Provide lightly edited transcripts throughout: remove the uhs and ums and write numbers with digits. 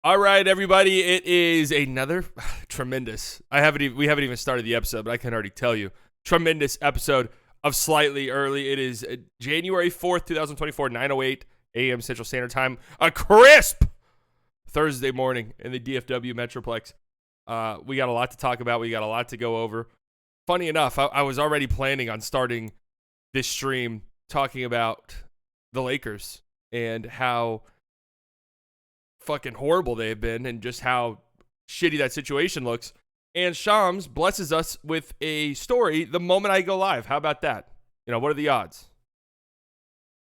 All right, everybody. It is another tremendous. We haven't even started the episode, but I can already tell you, tremendous episode of Slightly Early. It is January 4th, 2024, 9:08 a.m. Central Standard Time. A crisp Thursday morning in the DFW Metroplex. We got a lot to talk about. We got a lot to go over. Funny enough, I was already planning on starting this stream talking about the Lakers and how fucking horrible they have been and just how shitty that situation looks. And Shams blesses us with a story the moment I go live. How about that? What are the odds?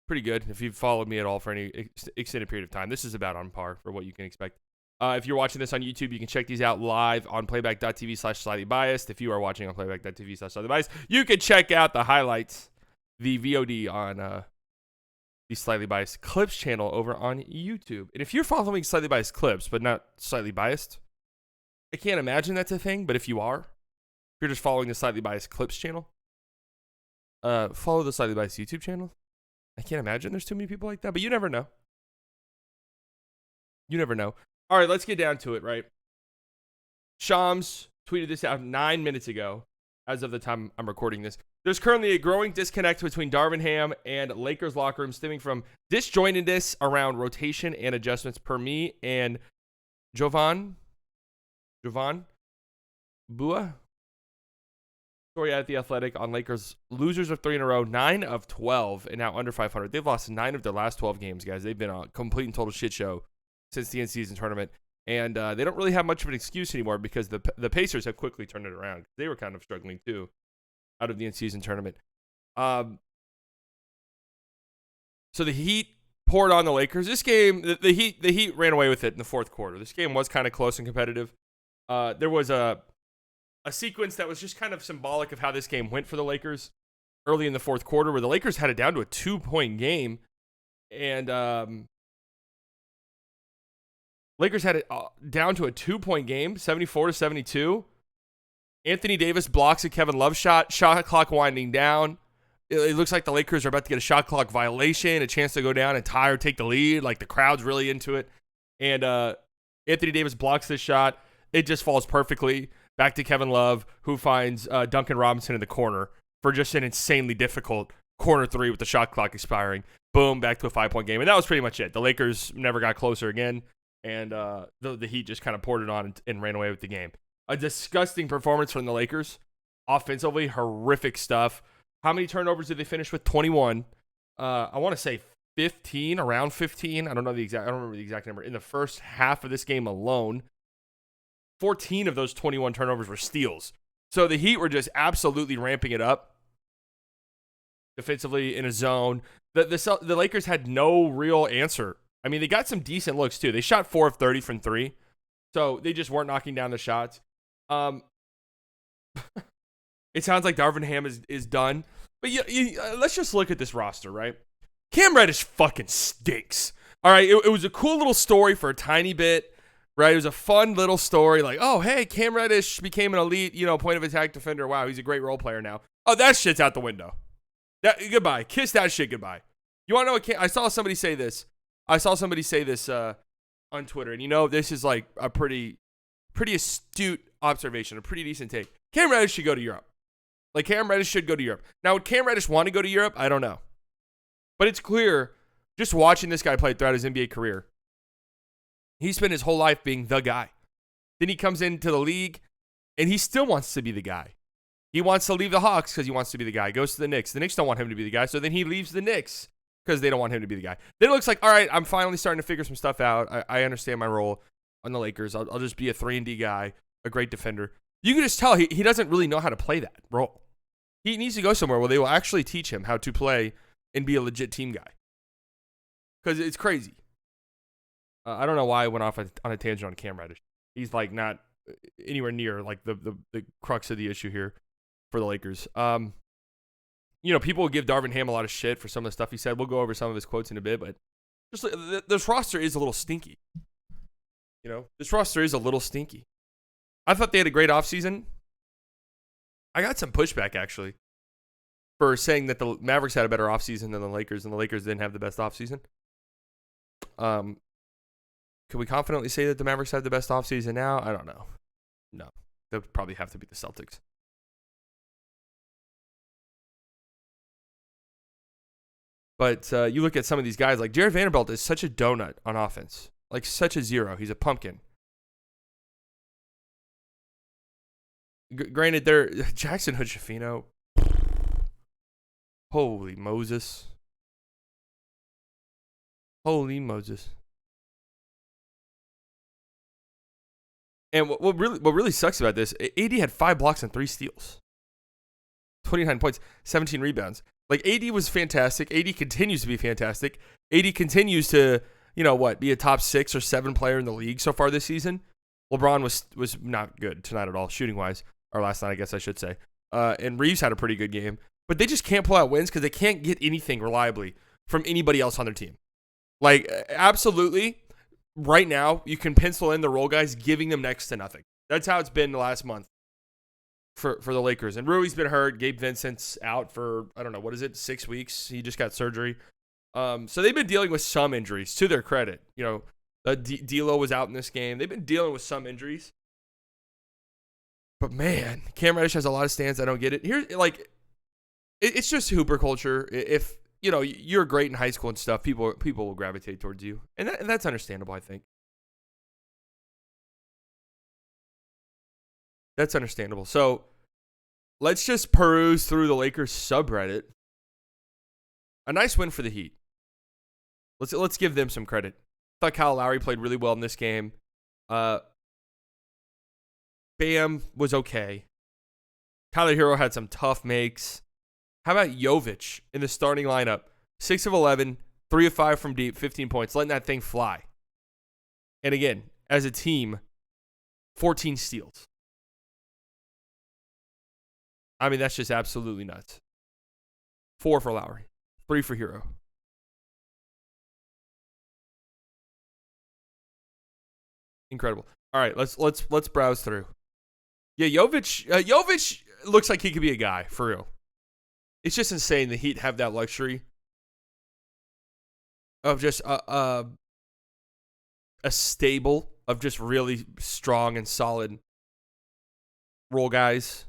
Pretty good if you've followed me at all for any extended period of time. This is about on par for what you can expect. If you're watching this on YouTube, you can check these out live on playback.tv/slightlybiased. If you are watching on playback.tv/slightlybiased, you can check out the highlights, the VOD on the Slightly Biased Clips channel over on YouTube. And if you're following Slightly Biased Clips, but not Slightly Biased, I can't imagine that's a thing, but if you're just following the Slightly Biased Clips channel, follow the Slightly Biased YouTube channel. I can't imagine there's too many people like that, but you never know. You never know. All right, let's get down to it, right? Shams tweeted this out 9 minutes ago, as of the time I'm recording this. There's currently a growing disconnect between Darvin Ham and Lakers locker room stemming from disjointedness around rotation and adjustments per me and Jovan Bua. Story at The Athletic on Lakers losers of 3 in a row, 9 of 12, and now under 500. They've lost 9 of their last 12 games, guys. They've been a complete and total shit show since the in-season tournament. And they don't really have much of an excuse anymore because the Pacers have quickly turned it around. They were kind of struggling too out of the in-season tournament. So the Heat poured on the Lakers. This game, the Heat ran away with it in the fourth quarter. This game was kind of close and competitive. There was a sequence that was just kind of symbolic of how this game went for the Lakers early in the fourth quarter, where the Lakers had it down to a 2-point game, and Lakers had it down to a 2-point game, 74-72. Anthony Davis blocks a Kevin Love shot clock winding down. It looks like the Lakers are about to get a shot clock violation, a chance to go down and tie or take the lead. Like the crowd's really into it. And Anthony Davis blocks this shot. It just falls perfectly back to Kevin Love, who finds Duncan Robinson in the corner for just an insanely difficult corner three with the shot clock expiring. Boom, back to a 5-point game. And that was pretty much it. The Lakers never got closer again. And the Heat just kind of poured it on and ran away with the game. A disgusting performance from the Lakers. Offensively, horrific stuff. How many turnovers did they finish with? 21. I want to say 15, around 15. I don't remember the exact number. In the first half of this game alone, 14 of those 21 turnovers were steals. So the Heat were just absolutely ramping it up defensively in a zone. The Lakers had no real answer. I mean, they got some decent looks too. They shot 4 of 30 from 3. So they just weren't knocking down the shots. It sounds like Darvin Ham is done. But let's just look at this roster, right? Cam Reddish fucking stinks. All right, it was a cool little story for a tiny bit, right? It was a fun little story. Like, oh, hey, Cam Reddish became an elite, point of attack defender. Wow, he's a great role player now. Oh, that shit's out the window. Goodbye. Kiss that shit goodbye. You want to know I saw somebody say this. On Twitter, and this is like a pretty astute observation, a pretty decent take. Cam Reddish should go to Europe. Like, Cam Reddish should go to Europe. Now, would Cam Reddish want to go to Europe? I don't know. But it's clear, just watching this guy play throughout his NBA career, he spent his whole life being the guy. Then he comes into the league, and he still wants to be the guy. He wants to leave the Hawks because he wants to be the guy. Goes to the Knicks. The Knicks don't want him to be the guy, so then he leaves the Knicks because they don't want him to be the guy. Then it looks like, all right, I'm finally starting to figure some stuff out. I understand my role on the Lakers. I'll just be a 3-and-D guy, a great defender. You can just tell he doesn't really know how to play that role. He needs to go somewhere where they will actually teach him how to play and be a legit team guy. Because it's crazy. I don't know why I went off on a tangent on Cam Reddish. He's like not anywhere near like the crux of the issue here for the Lakers. People will give Darvin Ham a lot of shit for some of the stuff he said. We'll go over some of his quotes in a bit, but just this roster is a little stinky. This roster is a little stinky. I thought they had a great offseason. I got some pushback, actually, for saying that the Mavericks had a better offseason than the Lakers, and the Lakers didn't have the best offseason. Can we confidently say that the Mavericks have the best offseason now? I don't know. No. They'll probably have to beat the Celtics. But you look at some of these guys, like Jared Vanderbilt is such a donut on offense. Like such a zero. He's a pumpkin. Granted, they're Jackson Hood-Schifino. Holy Moses. Holy Moses. And what really sucks about this, AD had 5 blocks and 3 steals. 29 points, 17 rebounds. Like, AD was fantastic. AD continues to be fantastic. AD continues to, be a top 6 or 7 player in the league so far this season. LeBron was not good tonight at all, shooting-wise. Or last night, I guess I should say. And Reeves had a pretty good game. But they just can't pull out wins because they can't get anything reliably from anybody else on their team. Like, absolutely, right now, you can pencil in the role guys giving them next to nothing. That's how it's been the last month for the Lakers. And Rui's been hurt. Gabe Vincent's out for, 6 weeks. He just got surgery. So they've been dealing with some injuries, to their credit. D'Lo was out in this game. They've been dealing with some injuries. But, man, Cam Reddish has a lot of stands. I don't get it. It's just Hooper culture. If you're great in high school and stuff, people will gravitate towards you, and that's understandable. I think that's understandable. So let's just peruse through the Lakers subreddit. A nice win for the Heat. Let's give them some credit. I thought Kyle Lowry played really well in this game. Bam was okay. Tyler Hero had some tough makes. How about Jovic in the starting lineup? 6 of 11, 3 of 5 from deep, 15 points, letting that thing fly. And again, as a team, 14 steals. I mean, that's just absolutely nuts. 4 for Lowry, 3 for Hero. Incredible. All right, let's browse through. Yeah, Jovic looks like he could be a guy, for real. It's just insane the Heat have that luxury of just a stable of just really strong and solid role guys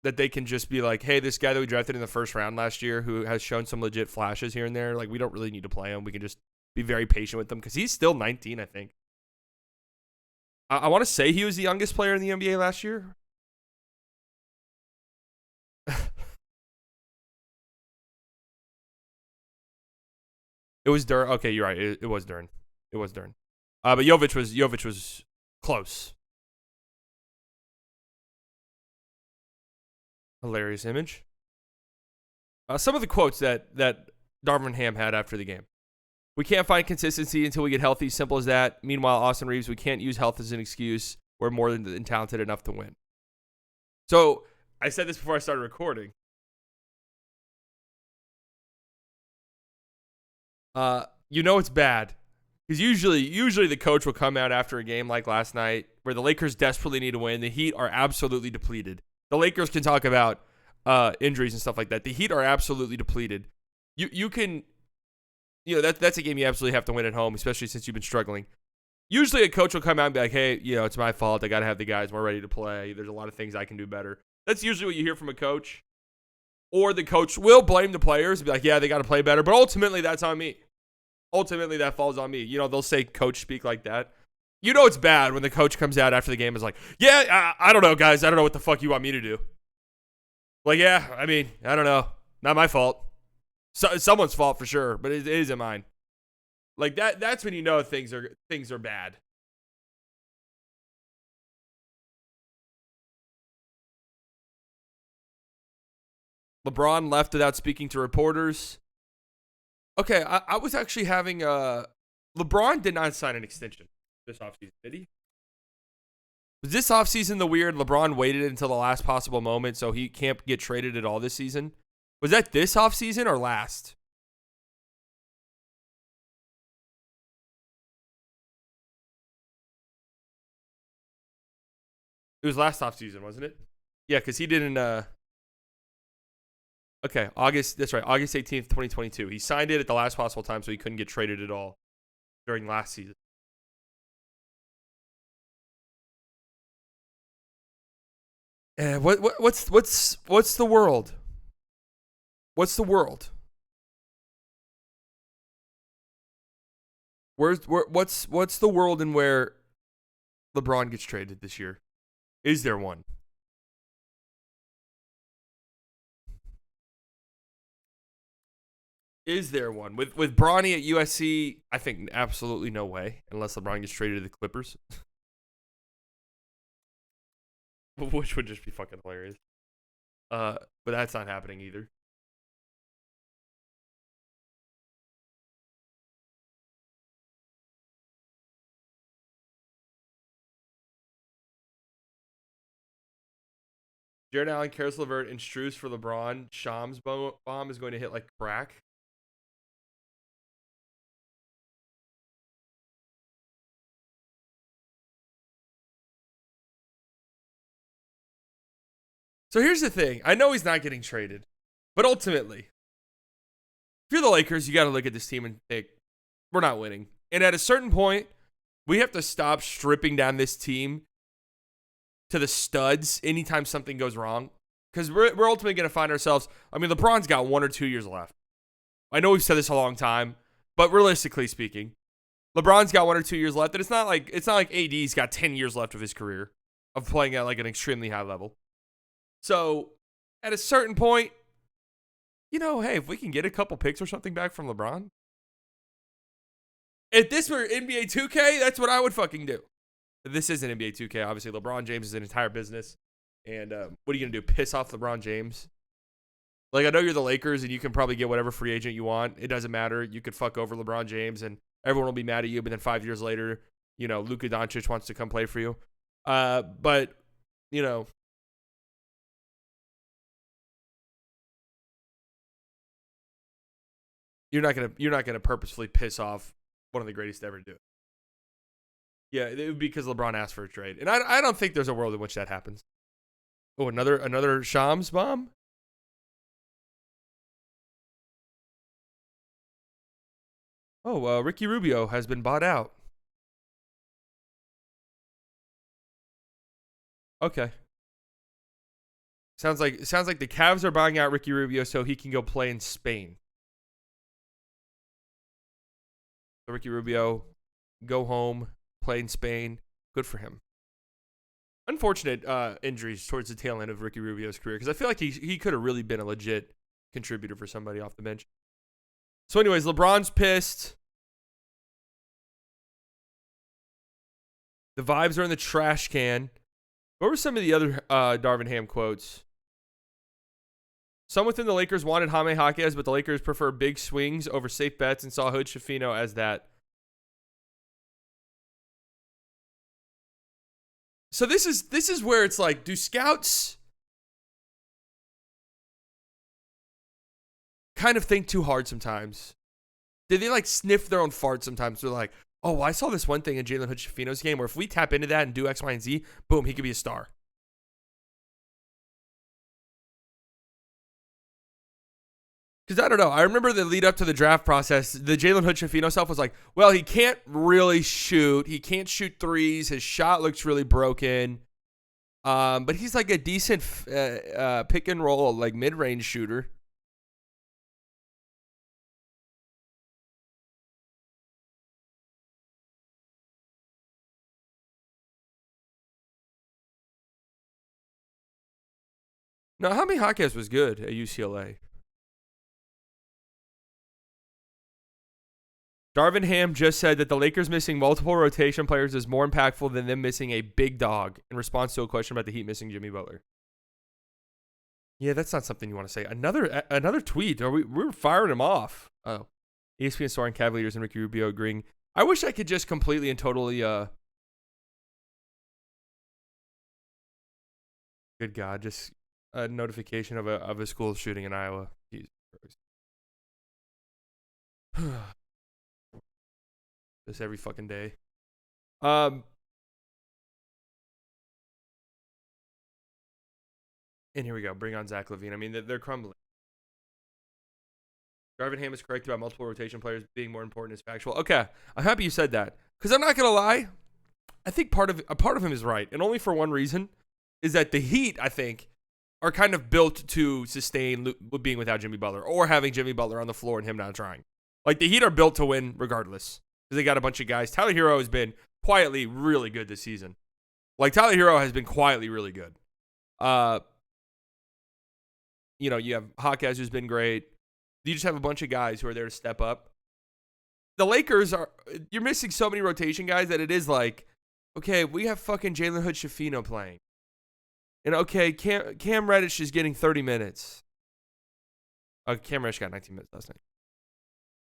that they can just be like, hey, this guy that we drafted in the first round last year who has shown some legit flashes here and there, like we don't really need to play him. We can just be very patient with him because he's still 19, I think. I want to say he was the youngest player in the NBA last year. It was Duren. Okay, you're right. It was Duren. It was Duren. But Jovic was close. Hilarious image. Some of the quotes that Darvin Ham had after the game. We can't find consistency until we get healthy. Simple as that. Meanwhile, Austin Reeves, we can't use health as an excuse. We're more than talented enough to win. So I said this before I started recording. It's bad because usually the coach will come out after a game like last night where the Lakers desperately need to win. The Heat are absolutely depleted. The Lakers can talk about injuries and stuff like that. The Heat are absolutely depleted. You can, that's a game you absolutely have to win at home, especially since you've been struggling. Usually a coach will come out and be like, hey, it's my fault. I got to have the guys more ready to play. There's a lot of things I can do better. That's usually what you hear from a coach. Or the coach will blame the players and be like, yeah, they got to play better. But ultimately, that's on me. Ultimately, that falls on me. They'll say coach speak like that. It's bad when the coach comes out after the game and is like, yeah, I don't know, guys. I don't know what the fuck you want me to do. Like, yeah, I mean, I don't know. Not my fault. Someone's fault for sure, but it isn't mine. Like, that's when things are bad. LeBron left without speaking to reporters. Okay, I was actually having LeBron did not sign an extension this offseason, did he? Was this offseason the weird LeBron waited until the last possible moment so he can't get traded at all this season? Was that this offseason or last? It was last offseason, wasn't it? Yeah, because he didn't okay, that's right, August 18th, 2022. He signed it at the last possible time so he couldn't get traded at all during last season. What's the world? What's the world? What's the world in where LeBron gets traded this year? Is there one? Is there one with Bronny at USC? I think absolutely no way, unless LeBron gets traded to the Clippers, which would just be fucking hilarious. But that's not happening either. Jared Allen, Karis LeVert, and Strus for LeBron. Shams bomb is going to hit like crack. So here's the thing. I know he's not getting traded, but ultimately, if you're the Lakers, you got to look at this team and think, we're not winning. And at a certain point, we have to stop stripping down this team to the studs anytime something goes wrong. Because we're ultimately going to find ourselves, I mean, LeBron's got 1 or 2 years left. I know we've said this a long time, but realistically speaking, LeBron's got 1 or 2 years left. And it's not like AD's got 10 years left of his career of playing at like an extremely high level. So at a certain point, hey, if we can get a couple picks or something back from LeBron, if this were NBA 2K, that's what I would fucking do. This isn't NBA 2K. Obviously, LeBron James is an entire business. And what are you going to do? Piss off LeBron James? Like, I know you're the Lakers and you can probably get whatever free agent you want. It doesn't matter. You could fuck over LeBron James and everyone will be mad at you. But then 5 years later, Luka Doncic wants to come play for you. But you're not gonna purposefully piss off one of the greatest to ever do it. Yeah, it would be because LeBron asked for a trade, and I don't think there's a world in which that happens. Oh, another Shams bomb. Oh, Ricky Rubio has been bought out. Okay. Sounds like the Cavs are buying out Ricky Rubio so he can go play in Spain. So Ricky Rubio, go home, play in Spain. Good for him. Unfortunate injuries towards the tail end of Ricky Rubio's career because I feel like he could have really been a legit contributor for somebody off the bench. So anyways, LeBron's pissed. The vibes are in the trash can. What were some of the other Darvin Ham quotes? Some within the Lakers wanted Jaime Jaquez, but the Lakers prefer big swings over safe bets and saw Hood-Schifino as that. So this is where it's like, do scouts kind of think too hard sometimes? Did they like sniff their own farts sometimes? They're like, oh, well, I saw this one thing in Jalen Hood-Schifino's game where if we tap into that and do X, Y, and Z, boom, he could be a star. Because I don't know. I remember the lead up to the draft process. The Jalen Hood-Schifino stuff was like, well, he can't really shoot. He can't shoot threes. His shot looks really broken. But he's like a decent pick and roll, like mid-range shooter. No, Jaime Jaquez was good at UCLA. Darvin Ham just said that the Lakers missing multiple rotation players is more impactful than them missing a big dog in response to a question about the Heat missing Jimmy Butler. Yeah, that's not something you want to say. Another tweet. We're firing him off. Oh, ESPN Soaring Cavaliers and Ricky Rubio agreeing. I wish I could just completely and totally. Good God, just a notification of a school shooting in Iowa. Jesus Christ. This every fucking day. And here we go. Bring on Zach LaVine. I mean, they're crumbling. Darvin Ham is correct about multiple rotation players being more important is factual. Okay, I'm happy you said that because I'm not gonna lie. I think part of him is right, and only for one reason. is that the Heat, I think, are kind of built to sustain being without Jimmy Butler or having Jimmy Butler on the floor and him not trying. Like, the Heat are built to win regardless because they got a bunch of guys. Tyler Hero has been quietly really good this season. Like, Tyler Hero has been quietly really good. You know, you have Hawkes, who's been great. You just have a bunch of guys who are there to step up. The Lakers you're missing so many rotation guys that it is like, okay, we have fucking Jalen Hood-Schifino playing. And okay, Cam Reddish is getting 30 minutes. Cam Reddish got 19 minutes last night.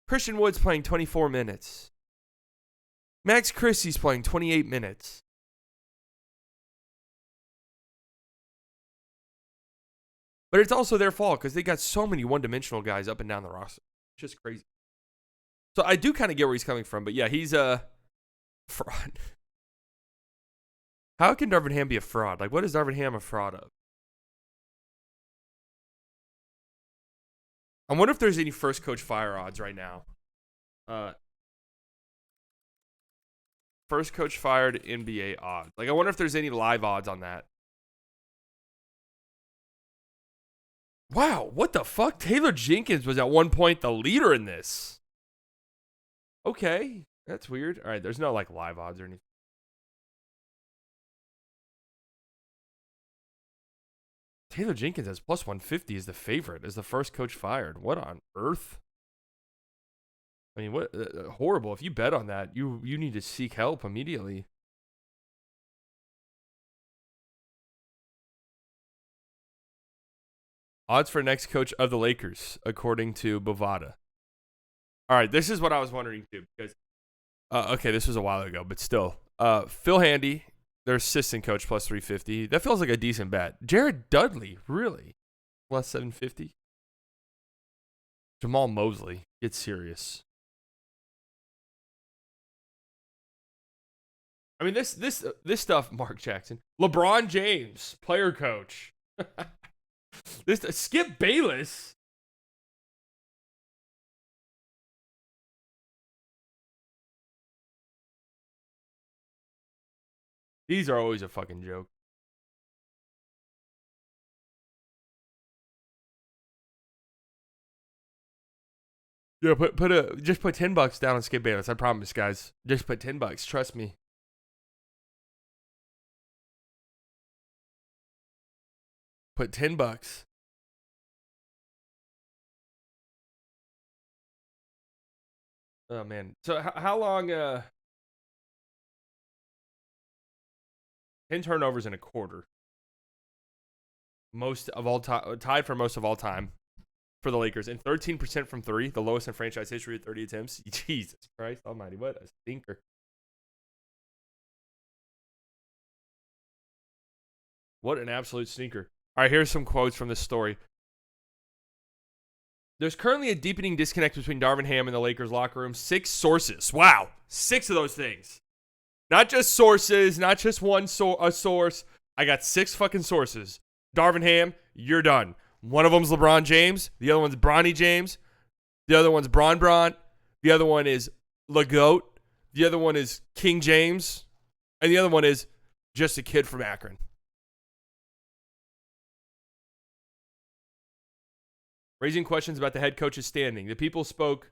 Christian Wood's playing 24 minutes. Max Christie's playing 28 minutes. But it's also their fault because they got so many one-dimensional guys up and down the roster. It's just crazy. So I do kind of get where he's coming from. But yeah, he's a fraud. How can Darvin Ham be a fraud? Like, what is Darvin Ham a fraud of? I wonder if there's any first coach fire odds right now. First coach fired NBA odds. Like, I wonder if there's any live odds on that. Wow, what the fuck? Taylor Jenkins was at one point the leader in this. Okay, that's weird. All right, there's no like live odds or anything. Taylor Jenkins has plus 150 as the favorite, as the first coach fired. What on earth? I mean, what horrible. If you bet on that, you need to seek help immediately. Odds for next coach of the Lakers, according to Bovada. All right, this is what I was wondering too, because okay, this was a while ago, but still, Phil Handy, their assistant coach, plus 350. That feels like a decent bet. Jared Dudley, really, plus 750. Jamal Mosley, get serious. I mean, this stuff. Mark Jackson, LeBron James, player coach. This Skip Bayless. These are always a fucking joke. Yeah, just put $10 down on Skip Bayless. I promise, guys. Just put $10. Trust me. Put $10. Oh man. So how long? 10 turnovers in a quarter. Most of all time, tied for most of all time for the Lakers, and 13% from three, the lowest in franchise history at 30 attempts. Jesus Christ Almighty, what a stinker! What an absolute stinker! All right, here's some quotes from this story. There's currently a deepening disconnect between Darvin Ham and the Lakers locker room. 6 sources. Wow, 6 of those things. Not just sources, not just one source. I got 6 fucking sources. Darvin Ham, you're done. One of them's LeBron James. The other one's Bronny James. The other one's Bron. The other one is LeGoat. The other one is King James. And the other one is just a kid from Akron. Raising questions about the head coach's standing. The people spoke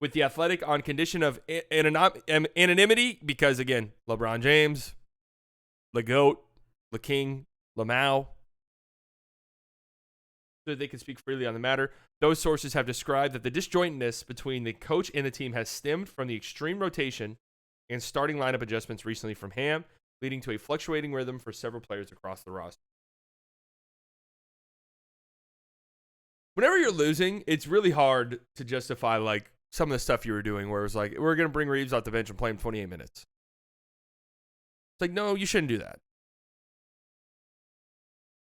with The Athletic on condition of anonymity because, again, LeBron James, LeGoat, LeKing, LeMau, so that they can speak freely on the matter. Those sources have described that the disjointness between the coach and the team has stemmed from the extreme rotation and starting lineup adjustments recently from Ham, leading to a fluctuating rhythm for several players across the roster. Whenever you're losing, it's really hard to justify like some of the stuff you were doing where it was like, we're going to bring Reeves off the bench and play him 28 minutes. It's like, no, you shouldn't do that.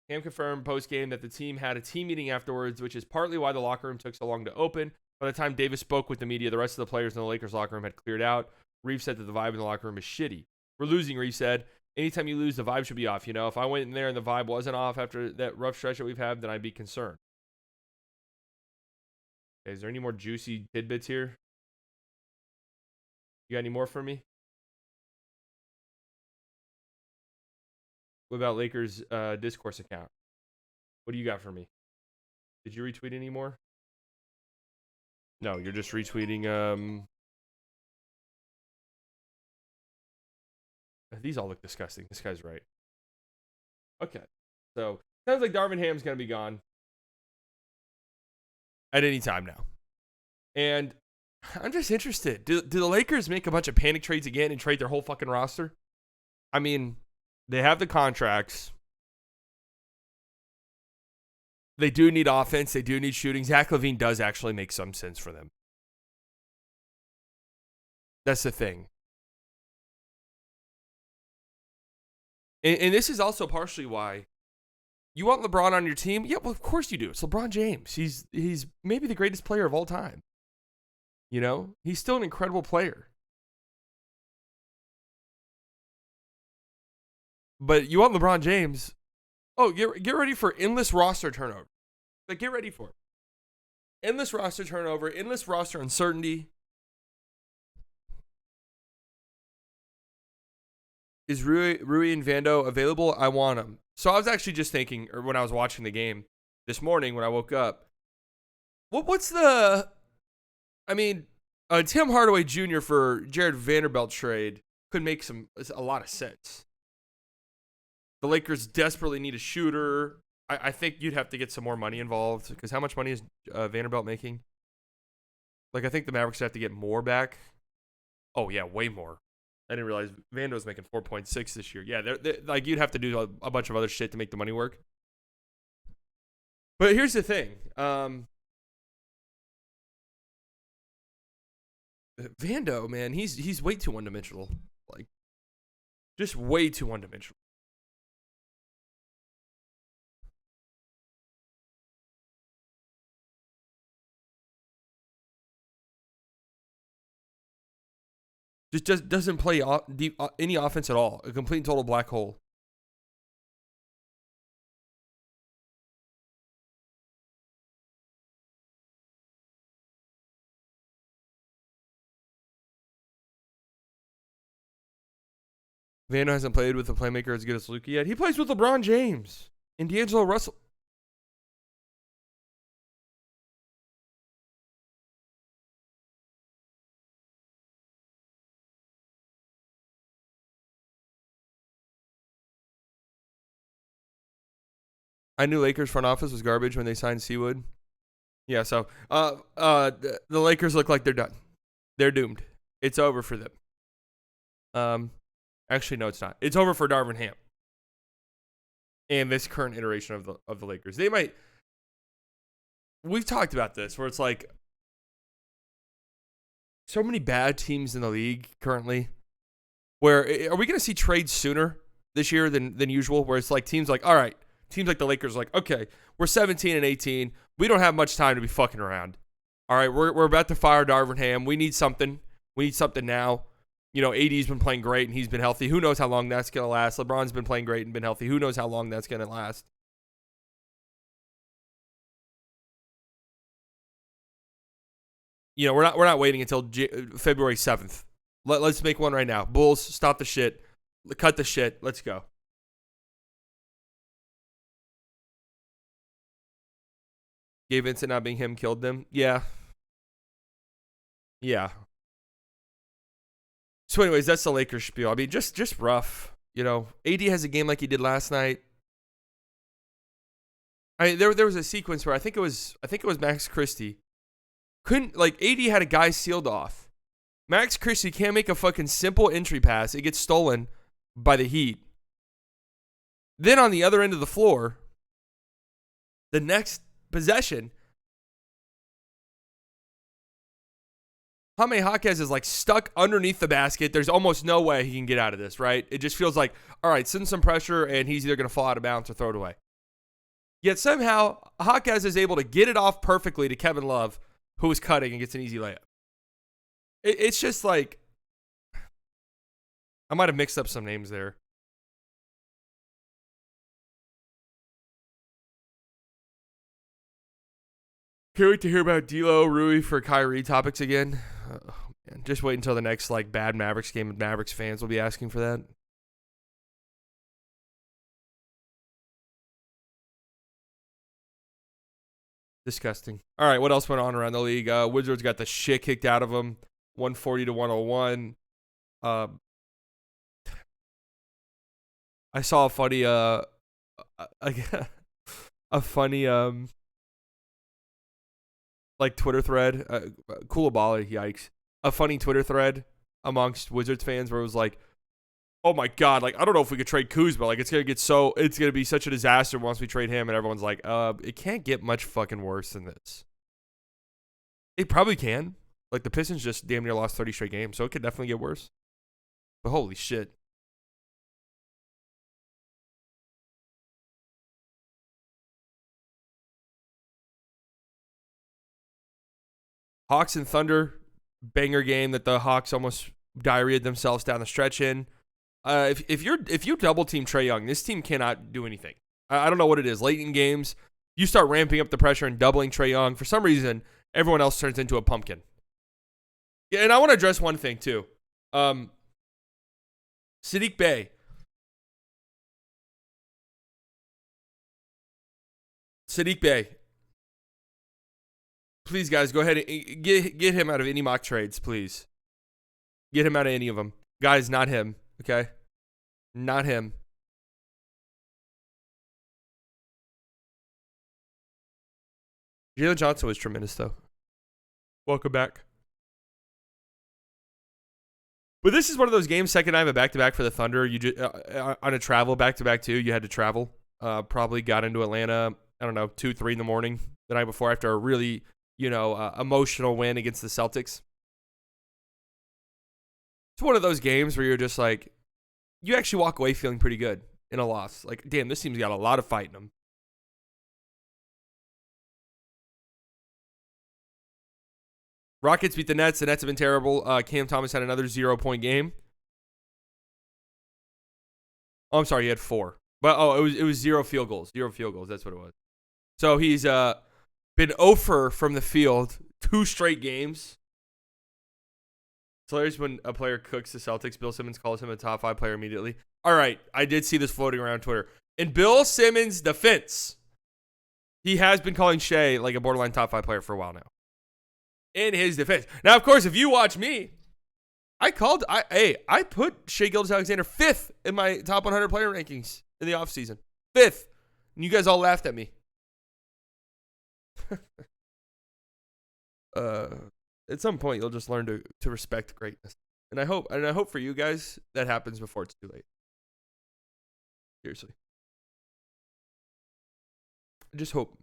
Ham confirmed post-game that the team had a team meeting afterwards, which is partly why the locker room took so long to open. By the time Davis spoke with the media, the rest of the players in the Lakers locker room had cleared out. Reeves said that the vibe in the locker room is shitty. We're losing, Reeves said. Anytime you lose, the vibe should be off. You know, if I went in there and the vibe wasn't off after that rough stretch that we've had, then I'd be concerned. Okay, is there any more juicy tidbits here? You got any more for me? What about Lakers discourse account? What do you got for me? Did you retweet any more? No, you're just retweeting. These all look disgusting. This guy's right. Okay. So, sounds like Darvin Ham's going to be gone at any time now. And I'm just interested. Do the Lakers make a bunch of panic trades again and trade their whole fucking roster? I mean, they have the contracts. They do need offense. They do need shooting. Zach LaVine does actually make some sense for them. That's the thing. And this is also partially why you want LeBron on your team. Yeah, well, of course you do. It's LeBron James. He's maybe the greatest player of all time. You know, he's still an incredible player. But you want LeBron James. Oh, get ready for endless roster turnover. Like, get ready for it. Endless roster turnover, endless roster uncertainty. Is Rui and Vando available? I want them. So I was actually just thinking, or when I was watching the game this morning when I woke up, what's the... I mean, Tim Hardaway Jr. for Jared Vanderbilt trade could make a lot of sense. The Lakers desperately need a shooter. I think you'd have to get some more money involved, because how much money is Vanderbilt making? Like, I think the Mavericks have to get more back. Oh, yeah, way more. I didn't realize Vando was making 4.6 this year. Yeah, they're, like, you'd have to do a bunch of other shit to make the money work. But here's the thing. Vando, man, he's way too one-dimensional. Like, just way too one-dimensional. Just doesn't play any offense at all. A complete and total black hole. Vando hasn't played with a playmaker as good as Luka yet. He plays with LeBron James and D'Angelo Russell. I knew Lakers front office was garbage when they signed Seawood. Yeah, so the Lakers look like they're done. They're doomed. It's over for them. Actually, no, it's not. It's over for Darvin Ham and this current iteration of the Lakers. They might. We've talked about this, where it's like so many bad teams in the league currently. Where are we going to see trades sooner this year than usual? Where it's like teams like, all right, teams like the Lakers are like, okay, we're 17 and 18. We don't have much time to be fucking around. All right, we're about to fire Darvin Ham. We need something. We need something now. You know, AD's been playing great and he's been healthy. Who knows how long that's going to last? LeBron's been playing great and been healthy. Who knows how long that's going to last? You know, we're not waiting until February 7th. Let's make one right now. Bulls, stop the shit. Cut the shit. Let's go. Gabe Vincent not being him killed them? Yeah. Yeah. So anyways, that's the Lakers spiel. I mean, just rough. You know, AD has a game like he did last night. I mean, there was a sequence where I think it was Max Christie. AD had a guy sealed off. Max Christie can't make a fucking simple entry pass. It gets stolen by the Heat. Then on the other end of the floor, the next possession, Jaime Jaquez is like stuck underneath the basket. There's almost no way he can get out of this, right? It just feels like, all right, send some pressure and he's either going to fall out of bounds or throw it away. Yet somehow Jaquez is able to get it off perfectly to Kevin Love, who was cutting and gets an easy layup. It's just like, I might have mixed up some names there. Can't wait to hear about D'Lo, Rui for Kyrie topics again. Oh, man. Just wait until the next bad Mavericks game, and Mavericks fans will be asking for that. Disgusting. All right, what else went on around the league? Wizards got the shit kicked out of them, 140 to 101. I saw a funny a funny like Twitter thread. Koulibaly, yikes! A funny Twitter thread amongst Wizards fans where it was like, "Oh my god! Like I don't know if we could trade Kuzma. Like it's gonna be such a disaster once we trade him." And everyone's like, it can't get much fucking worse than this." It probably can. Like the Pistons just damn near lost 30 straight games, so it could definitely get worse. But holy shit. Hawks and Thunder, banger game that the Hawks almost diarrheaed themselves down the stretch in. If you double team Trae Young, this team cannot do anything. I don't know what it is. Late in games, you start ramping up the pressure and doubling Trae Young. For some reason, everyone else turns into a pumpkin. Yeah, and I want to address one thing too. Saddiq Bey. Saddiq Bey. Please, guys, go ahead and get him out of any mock trades, please. Get him out of any of them. Guys, not him, okay? Not him. Jalen Johnson was tremendous, though. Welcome back. But this is one of those games, second night of a back-to-back for the Thunder. You just, on a travel back-to-back, too. You had to travel. Probably got into Atlanta, I don't know, 2, 3 in the morning the night before after a really, emotional win against the Celtics. It's one of those games where you're just like, you actually walk away feeling pretty good in a loss. Like, damn, this team's got a lot of fight in them. Rockets beat the Nets. The Nets have been terrible. Cam Thomas had another 0-point game. Oh, I'm sorry, he had 4. But it was 0 field goals. 0 field goals. That's what it was. So he's been 0 from the field 2 straight games. It's hilarious when a player cooks the Celtics. Bill Simmons calls him a top 5 player immediately. All right, I did see this floating around Twitter. In Bill Simmons' defense, he has been calling Shea like a borderline top 5 player for a while now. In his defense. Now, of course, if you watch me, I put Shai Gilgeous-Alexander 5th in my top 100 player rankings in the offseason. 5th. And you guys all laughed at me. At some point you'll just learn to respect greatness. And I hope for you guys that happens before it's too late. Seriously. I just hope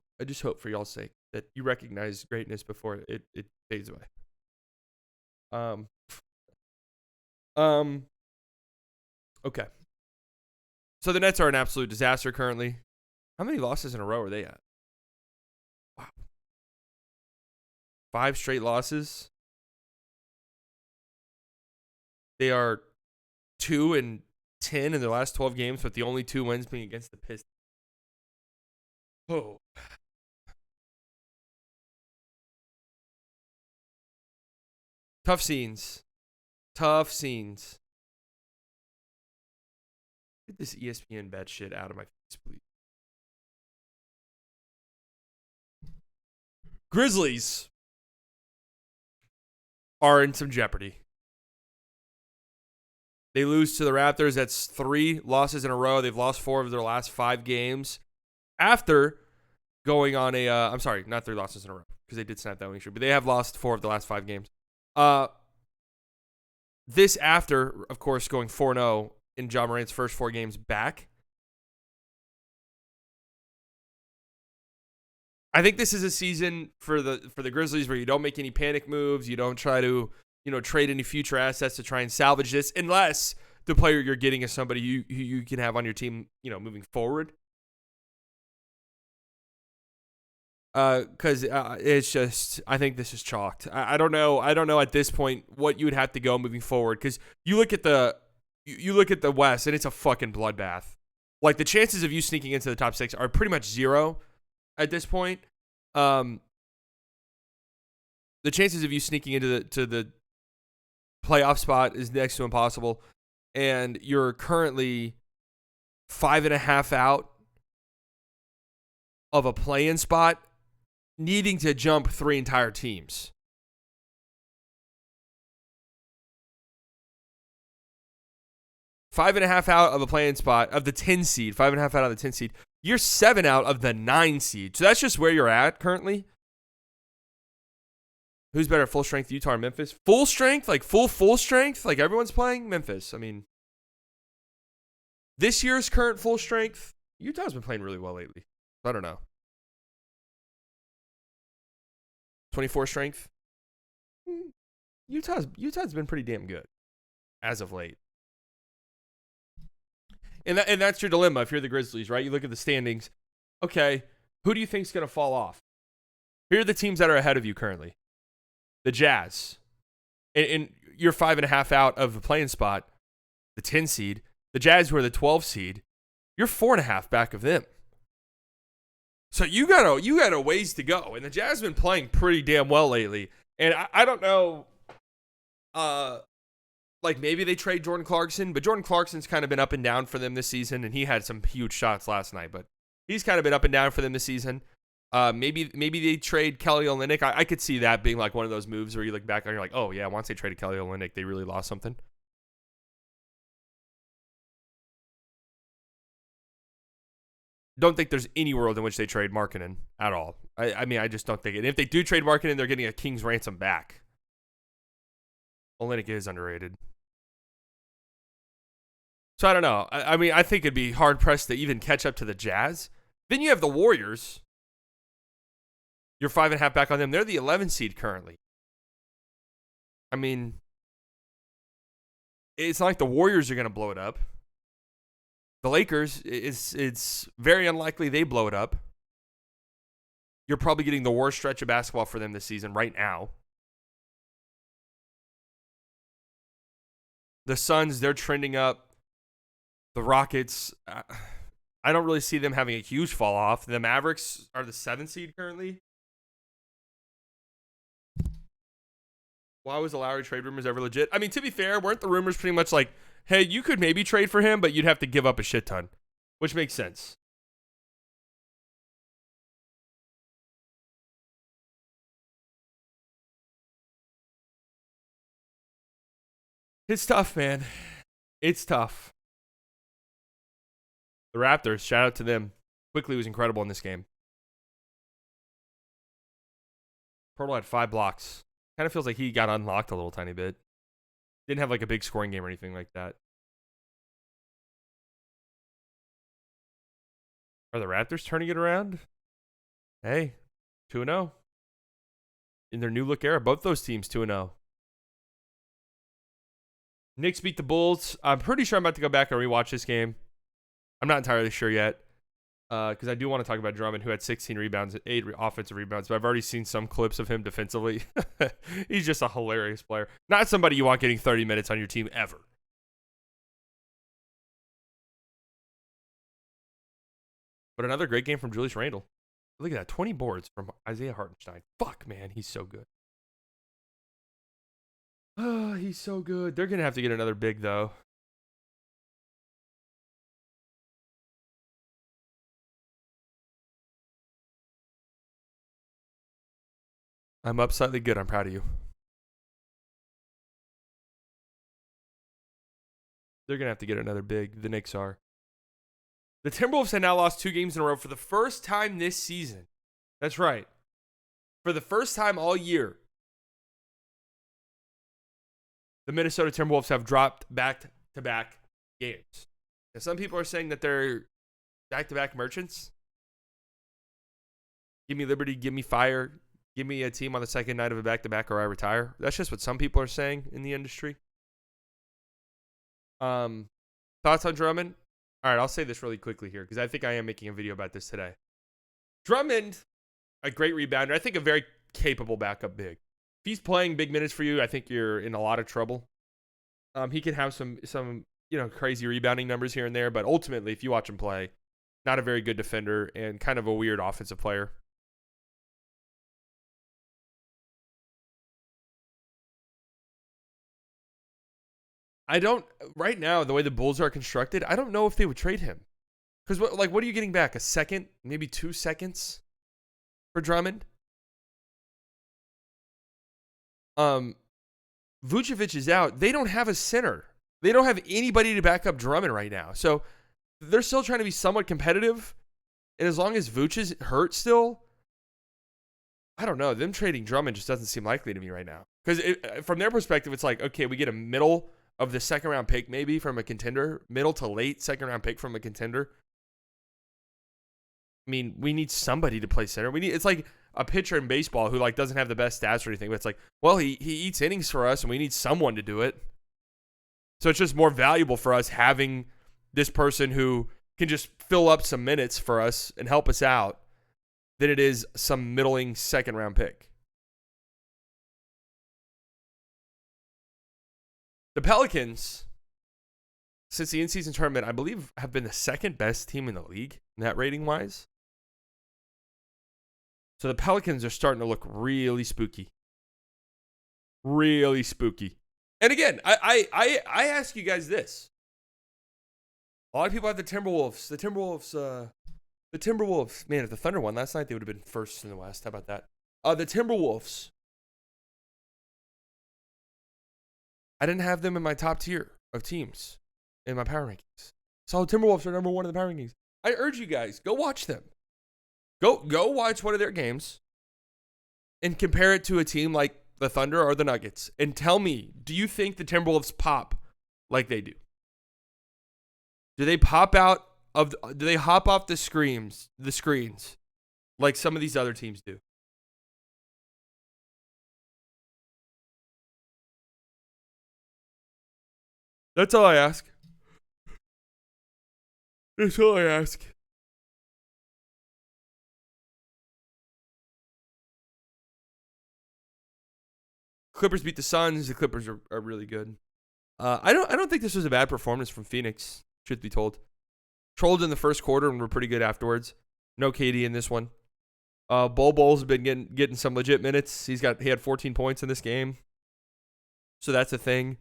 for y'all's sake that you recognize greatness before it fades away. Okay. So the Nets are an absolute disaster currently. How many losses in a row are they at? Wow. 5 straight losses. They are 2-10 in their last 12 games, with the only 2 wins being against the Pistons. Oh. Tough scenes. Get this ESPN bet shit out of my face, please. Grizzlies are in some jeopardy. They lose to the Raptors. That's 3 losses in a row. They've lost 4 of their last 5 games after going on a I'm sorry, not 3 losses in a row because they did snap that winning streak, but they have lost 4 of the last 5 games. This after, of course, going 4-0 in Ja Morant's first 4 games back. I think this is a season for the Grizzlies where you don't make any panic moves. You don't try to, trade any future assets to try and salvage this, unless the player you're getting is somebody you can have on your team, moving forward. Because it's just, I think this is chalked. I don't know at this point what you would have to go moving forward, because you look at the West and it's a fucking bloodbath. Like the chances of you sneaking into the top 6 are pretty much 0 at this point. The chances of you sneaking into the playoff spot is next to impossible, and you're currently 5.5 out of a play-in spot. needing to jump 3 entire teams. Five and a half out of a play-in spot of the 10 seed, 5.5 out of the 10 seed. You're 7 out of the 9 seed. So that's just where you're at currently. Who's better, full strength, Utah or Memphis? Full strength, like full strength, like everyone's playing Memphis. I mean, this year's current full strength, Utah's been playing really well lately. I don't know. 24 strength. Utah's been pretty damn good as of late. And that's your dilemma if you're the Grizzlies, right? You look at the standings. Okay, who do you think's going to fall off? Here are the teams that are ahead of you currently. The Jazz. And you're 5.5 out of the play-in spot, the 10 seed. The Jazz, who are the 12 seed, you're 4.5 back of them. So you got a ways to go. And the Jazz have been playing pretty damn well lately. And I don't know, like maybe they trade Jordan Clarkson, but Jordan Clarkson's kind of been up and down for them this season, and he had some huge shots last night, but he's kind of been up and down for them this season. Maybe they trade Kelly Olynyk. I could see that being like one of those moves where you look back and you're like, oh yeah, once they traded Kelly Olynyk, they really lost something. Don't think there's any world in which they trade Markkanen at all. I mean, I just don't think it. And if they do trade Markkanen, they're getting a king's ransom back. Olynyk is underrated. So I don't know. I mean, I think it'd be hard-pressed to even catch up to the Jazz. Then you have the Warriors. You're 5.5 back on them. They're the 11 seed currently. I mean, it's not like the Warriors are going to blow it up. The Lakers, it's very unlikely they blow it up. You're probably getting the worst stretch of basketball for them this season right now. The Suns, they're trending up. The Rockets, I don't really see them having a huge fall off. The Mavericks are the 7th seed currently. Why was the Lowry trade rumors ever legit? I mean, to be fair, weren't the rumors pretty much like, hey, you could maybe trade for him, but you'd have to give up a shit ton, which makes sense. It's tough, man. It's tough. The Raptors, shout out to them. Quickly was incredible in this game. Poeltl had 5 blocks. Kind of feels like he got unlocked a little tiny bit. Didn't have like a big scoring game or anything like that. Are the Raptors turning it around? Hey, 2-0. In their new look era, both those teams 2-0. Knicks beat the Bulls. I'm pretty sure I'm about to go back and rewatch this game. I'm not entirely sure yet because I do want to talk about Drummond, who had 16 rebounds, 8 offensive rebounds, but I've already seen some clips of him defensively. He's just a hilarious player. Not somebody you want getting 30 minutes on your team ever. But another great game from Julius Randle. Look at that, 20 boards from Isaiah Hartenstein. Fuck, man, he's so good. Oh, he's so good. They're going to have to get another big, though. I'm up slightly good. I'm proud of you. They're going to have to get another big. The Knicks are. The Timberwolves have now lost 2 games in a row for the first time this season. That's right. For the first time all year, the Minnesota Timberwolves have dropped back-to-back games. Now, some people are saying that they're back-to-back merchants. Give me liberty, give me fire, give me a team on the second night of a back-to-back or I retire. That's just what some people are saying in the industry. Thoughts on Drummond? All right, I'll say this really quickly here because I think I am making a video about this today. Drummond, a great rebounder. I think a very capable backup big. If he's playing big minutes for you, I think you're in a lot of trouble. He can have some crazy rebounding numbers here and there, but ultimately, if you watch him play, not a very good defender and kind of a weird offensive player. Right now, the way the Bulls are constructed, I don't know if they would trade him. Because what are you getting back? A second? Maybe 2 seconds for Drummond? Vucevic is out. They don't have a center. They don't have anybody to back up Drummond right now. So they're still trying to be somewhat competitive. And as long as Vooch is hurt still, I don't know. Them trading Drummond just doesn't seem likely to me right now. Because from their perspective, it's like, okay, we get a middle of the second round pick maybe from a contender, middle to late second round pick from a contender. I mean, we need somebody to play center. It's like a pitcher in baseball who like doesn't have the best stats or anything, but it's like, well, he eats innings for us and we need someone to do it. So it's just more valuable for us having this person who can just fill up some minutes for us and help us out than it is some middling second round pick. The Pelicans, since the in-season tournament, I believe have been the second best team in the league, net rating wise. So the Pelicans are starting to look really spooky. Really spooky. And again, I ask you guys this. A lot of people have the Timberwolves. The Timberwolves. Man, if the Thunder won last night, they would have been first in the West. How about that? The Timberwolves. I didn't have them in my top tier of teams in my power rankings. So Timberwolves are number one in the power rankings. I urge you guys, go watch them. Go watch one of their games and compare it to a team like the Thunder or the Nuggets. And tell me, do you think the Timberwolves pop like they do? Do they hop off the screens like some of these other teams do? That's all I ask. That's all I ask. Clippers beat the Suns. The Clippers are really good. I don't think this was a bad performance from Phoenix, truth be told. Trolled in the first quarter and were pretty good afterwards. No KD in this one. Bol's been getting some legit minutes. He had 14 points in this game. So that's a thing.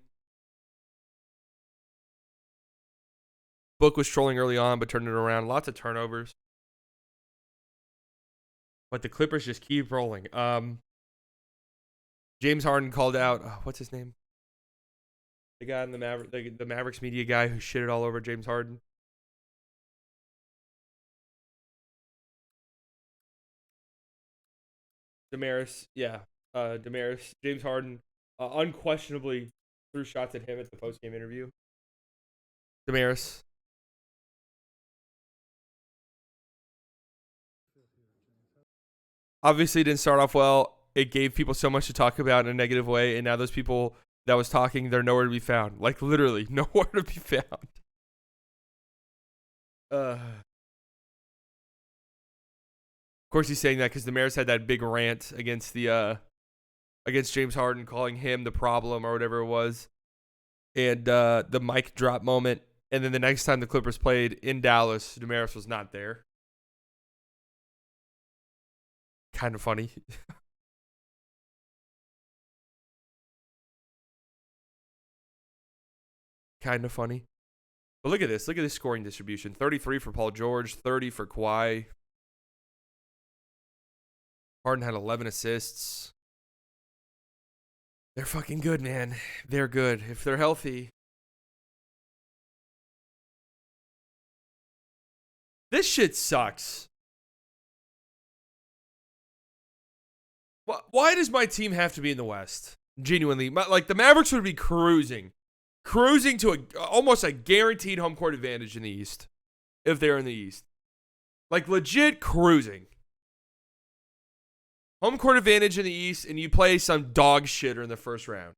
Book was trolling early on, but turned it around. Lots of turnovers. But the Clippers just keep rolling. James Harden called out, what's his name? The guy in the Mavericks media guy who shitted all over James Harden. Damaris, yeah. Damaris. James Harden unquestionably threw shots at him at the post-game interview. Damaris. Obviously didn't start off well. It gave people so much to talk about in a negative way, and now those people that was talking, they're nowhere to be found. Like, literally, nowhere to be found. Of course he's saying that because Damaris had that big rant against James Harden, calling him the problem or whatever it was. And the mic drop moment. And then the next time the Clippers played in Dallas, Damaris was not there. Kind of funny. Kind of funny. But look at this. Look at this scoring distribution. 33 for Paul George, 30 for Kawhi. Harden had 11 assists. They're fucking good, man. They're good. If they're healthy. This shit sucks. Why does my team have to be in the West? Genuinely. Like, the Mavericks would be cruising to almost a guaranteed home court advantage in the East if they're in the East. Like, legit cruising. Home court advantage in the East, and you play some dog shitter in the first round.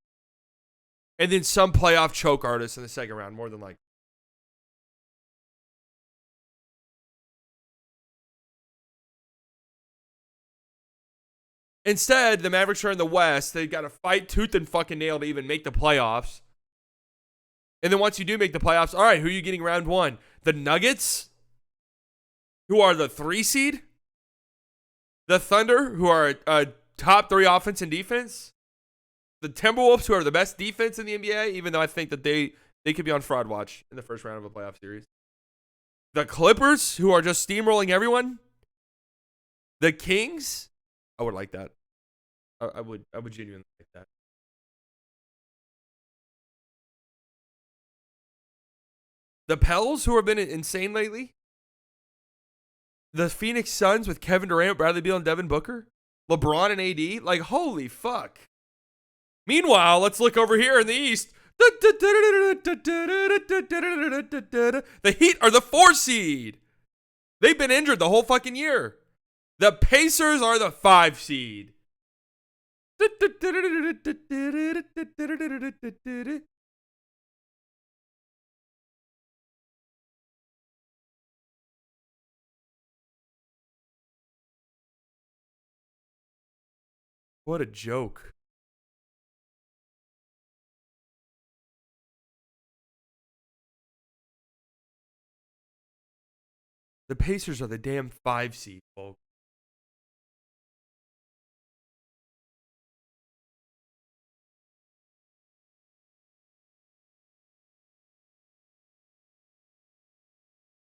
And then some playoff choke artist in the second round, more than likely. Instead, the Mavericks are in the West. They've got to fight tooth and fucking nail to even make the playoffs. And then once you do make the playoffs, all right, who are you getting round one? The Nuggets, who are the 3 seed? The Thunder, who are a top 3 offense and defense? The Timberwolves, who are the best defense in the NBA, even though I think that they could be on fraud watch in the first round of a playoff series. The Clippers, who are just steamrolling everyone. The Kings, I would like that. I would genuinely like that. The Pels, who have been insane lately. The Phoenix Suns with Kevin Durant, Bradley Beal, and Devin Booker. LeBron and AD. Like, holy fuck. Meanwhile, let's look over here in the East. The Heat are the 4 seed. They've been injured the whole fucking year. The Pacers are the 5 seed. What a joke. The Pacers are the damn 5 seed, folks.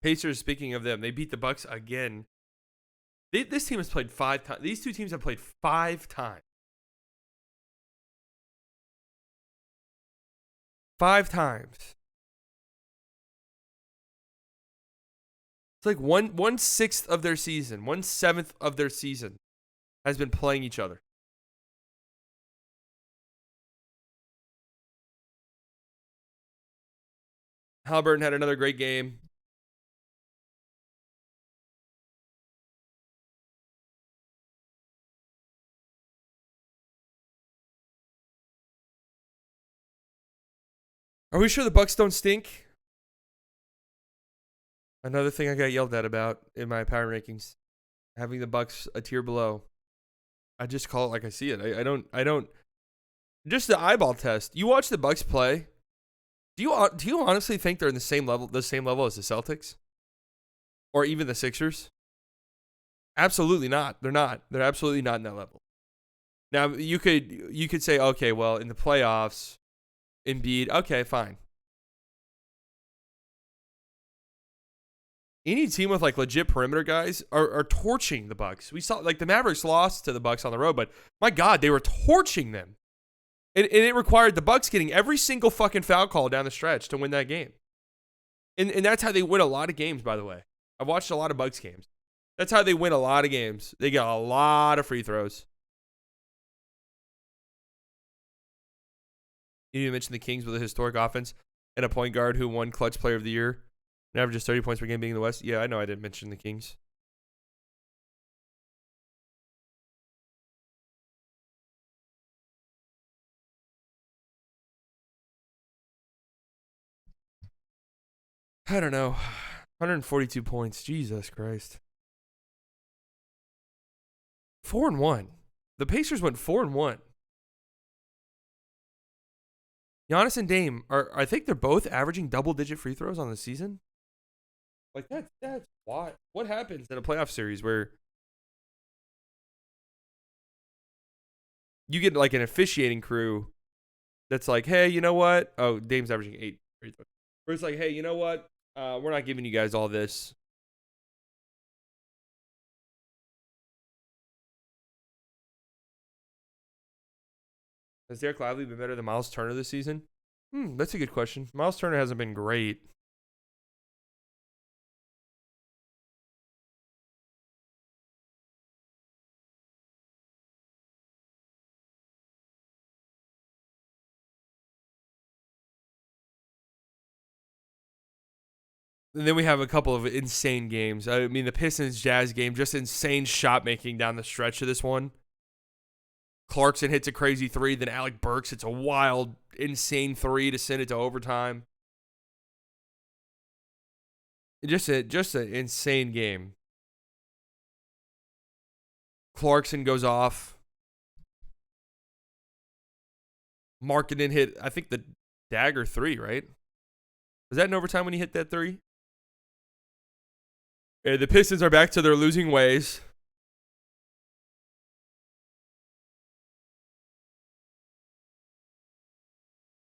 Pacers, speaking of them, they beat the Bucks again. This team has played 5 times. These two teams have played 5 times. 5 times. It's like 1/6 of their season, 1/7 of their season has been playing each other. Halliburton had another great game. Are we sure the Bucks don't stink? Another thing I got yelled at about in my power rankings, having the Bucks a tier below. I just call it like I see it. I don't. Just the eyeball test. You watch the Bucks play. Do you honestly think they're in the same level as the Celtics, or even the Sixers? Absolutely not. They're not. They're absolutely not in that level. Now you could say, okay, well, in the playoffs, Embiid, okay, fine. Any team with like legit perimeter guys are torching the Bucks. We saw like the Mavericks lost to the Bucks on the road, but my God, they were torching them. And it required the Bucks getting every single fucking foul call down the stretch to win that game. And that's how they win a lot of games, by the way. I've watched a lot of Bucks games. That's how they win a lot of games. They get a lot of free throws. You didn't mention the Kings with a historic offense and a point guard who won Clutch Player of the Year and averages 30 points per game being in the West. Yeah, I know I didn't mention the Kings. I don't know. 142 points. Jesus Christ. 4-1. The Pacers went 4-1. Giannis and Dame I think they're both averaging double-digit free throws on the season. Like that's why. What happens in a playoff series where you get like an officiating crew that's like, hey, you know what? Oh, Dame's averaging 8 free throws. Where it's like, hey, you know what? We're not giving you guys all this. Has Derek Lively been better than Miles Turner this season? That's a good question. Miles Turner hasn't been great. And then we have a couple of insane games. I mean, the Pistons Jazz game, just insane shot making down the stretch of this one. Clarkson hits a crazy 3, then Alec Burks hits a wild, insane 3 to send it to overtime. Just an insane game. Clarkson goes off. Markkanen hit, I think, the dagger 3, right? Was that in overtime when he hit that 3? Yeah, the Pistons are back to their losing ways.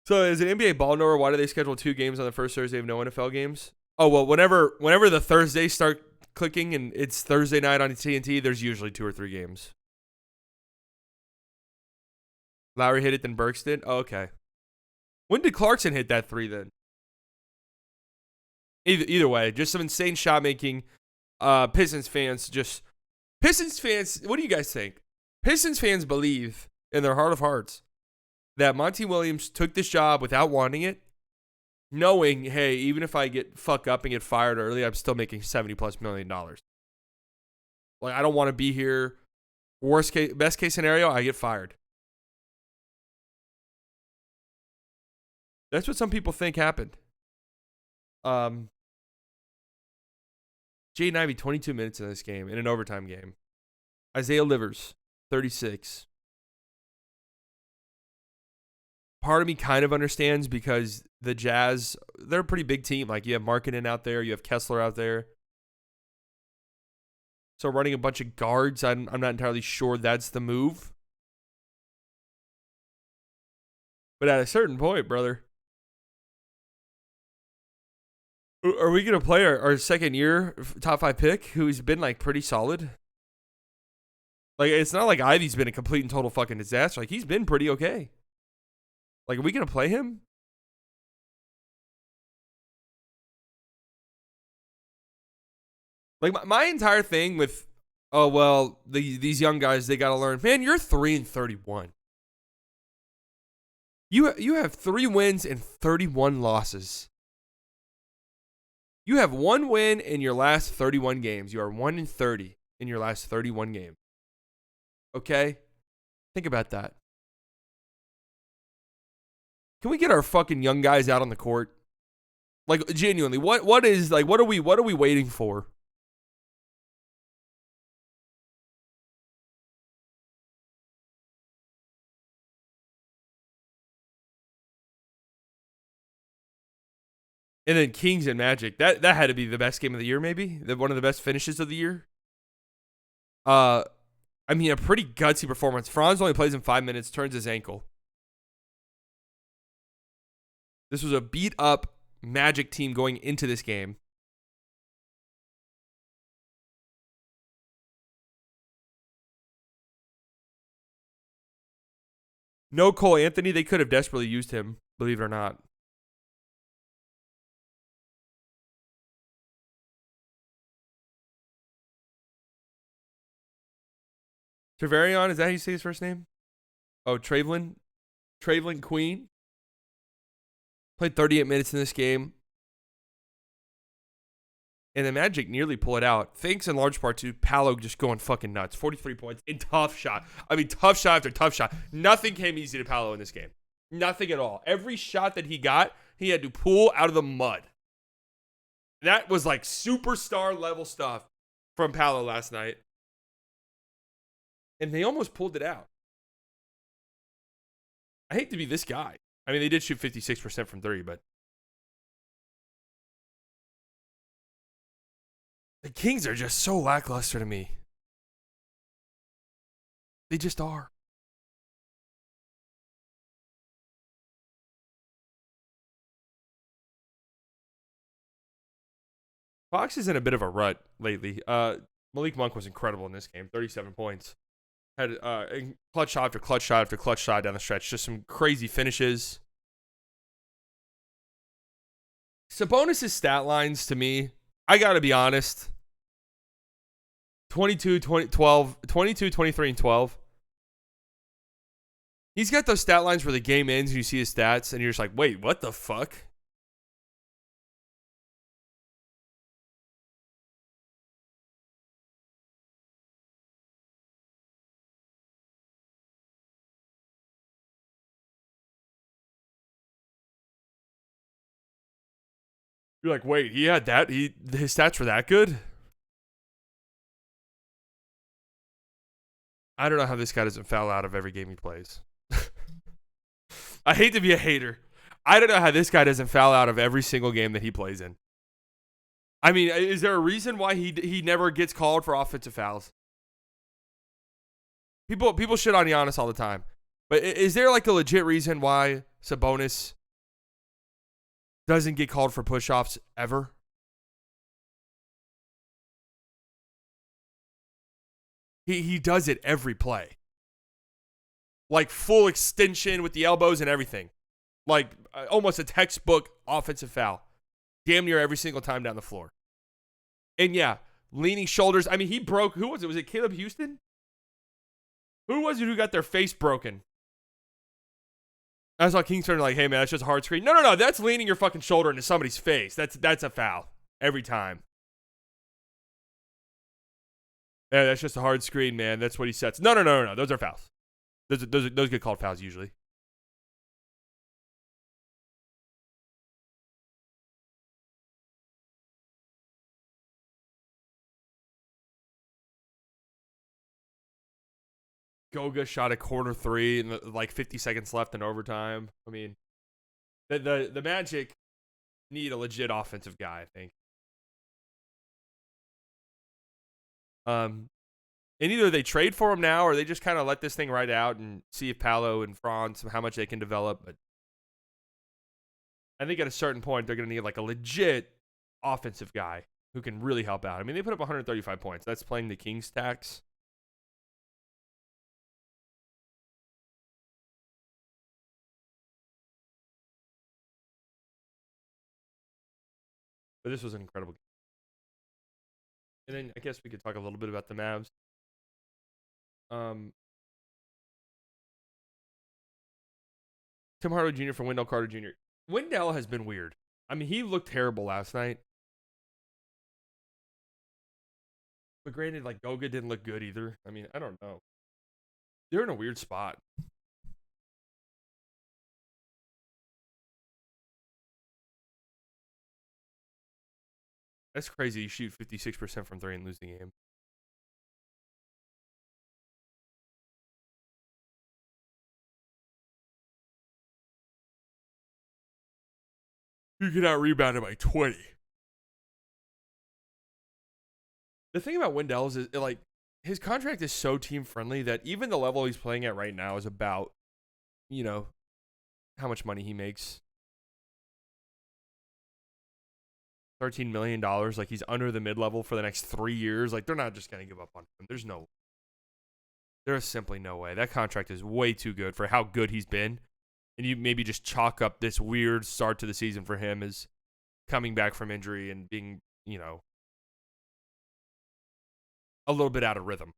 So as an NBA ball knower, why do they schedule 2 games on the first Thursday of no NFL games? Oh, well, whenever the Thursdays start clicking and it's Thursday night on TNT, there's usually 2 or 3 games. Lowry hit it, then Burks did? Oh, okay. When did Clarkson hit that 3 then? Either way, just some insane shot making. Pistons fans, what do you guys think? Pistons fans believe in their heart of hearts that Monty Williams took this job without wanting it, knowing, hey, even if I get fuck up and get fired early, I'm still making $70+ million. Like, I don't want to be here. Best case scenario, I get fired. That's what some people think happened. Jaden Ivey, 22 minutes in this game, in an overtime game. Isaiah Livers, 36. Part of me kind of understands because the Jazz, they're a pretty big team. Like, you have Markkanen out there, you have Kessler out there. So running a bunch of guards, I'm not entirely sure that's the move. But at a certain point, brother, are we going to play our second year top 5 pick who's been like pretty solid? Like, it's not like Ivey's been a complete and total fucking disaster. Like, he's been pretty okay. Like, are we going to play him? Like, my entire thing with, oh, well, these young guys, they got to learn. Man, you're 3-31. You have 3 wins and 31 losses. You have 1 win in your last 31 games. You are 1-30 in your last 31 games. Okay? Think about that. Can we get our fucking young guys out on the court? Like, genuinely, what are we waiting for? And then Kings and Magic. That had to be the best game of the year, maybe? One of the best finishes of the year. I mean, a pretty gutsy performance. Franz only plays in 5 minutes, turns his ankle. This was a beat-up Magic team going into this game. No Cole Anthony. They could have desperately used him, believe it or not. Trevelyan, is that how you say his first name? Oh, Trevelyan Queen. Played 38 minutes in this game. And the Magic nearly pull it out. Thanks in large part to Paolo just going fucking nuts. 43 points in tough shot. I mean, tough shot after tough shot. Nothing came easy to Paolo in this game. Nothing at all. Every shot that he got, he had to pull out of the mud. That was like superstar level stuff from Paolo last night. And they almost pulled it out. I hate to be this guy. I mean, they did shoot 56% from 3, but the Kings are just so lackluster to me. They just are. Fox is in a bit of a rut lately. Malik Monk was incredible in this game. 37 points. Had clutch shot after clutch shot after clutch shot down the stretch. Just some crazy finishes. Sabonis' stat lines, to me, I got to be honest. 22, 23, and 12. He's got those stat lines where the game ends and you see his stats and you're just like, wait, what the fuck? You're like, wait, he had that? His stats were that good? I don't know how this guy doesn't foul out of every game he plays. I hate to be a hater. I don't know how this guy doesn't foul out of every single game that he plays in. I mean, is there a reason why he never gets called for offensive fouls? People shit on Giannis all the time. But is there like a legit reason why Sabonis doesn't get called for push-offs ever? He does it every play. Like full extension with the elbows and everything. Like almost a textbook offensive foul. damn near every single time down the floor. And yeah, leaning shoulders. I mean, he broke. Who was it? Was it Caleb Houston? Who was it who got their face broken? I saw Kingston like, hey man, that's just a hard screen. No, that's leaning your fucking shoulder into somebody's face. That's a foul every time. Yeah, that's just a hard screen, man. That's what he sets. No. Those are fouls. Those get called fouls usually. Goga shot a corner three and like 50 seconds left in overtime. I mean, the Magic need a legit offensive guy, I think. And either they trade for him now or they just kind of let this thing ride out and see if Paolo and Franz, how much they can develop. But I think at a certain point, they're going to need like a legit offensive guy who can really help out. I mean, they put up 135 points. That's playing the Kings tax. But this was an incredible game. And then I guess we could talk a little bit about the Mavs. Tim Hardaway Jr. for Wendell Carter Jr. Wendell has been weird. I mean, he looked terrible last night. But granted, like, Goga didn't look good either. I mean, I don't know. They're in a weird spot. That's crazy. You shoot 56% from three and lose the game. You get out rebounded by 20. The thing about Wendell is like his contract is so team friendly that even the level he's playing at right now is about, you know, how much money he makes. $13 million. Like he's under the mid level for the next 3 years. Like they're not just going to give up on him. There's simply no way. That contract is way too good for how good he's been. And you maybe just chalk up this weird start to the season for him as coming back from injury and being, you know, a little bit out of rhythm.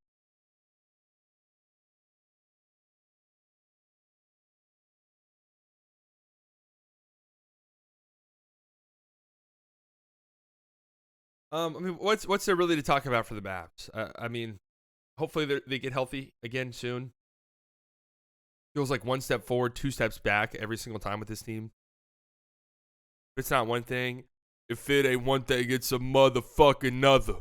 I mean, what's there really to talk about for the Mavs? I mean, hopefully they get healthy again soon. Feels like one step forward, two steps back every single time with this team. If it's not one thing, if it ain't one thing, it's a motherfucking other.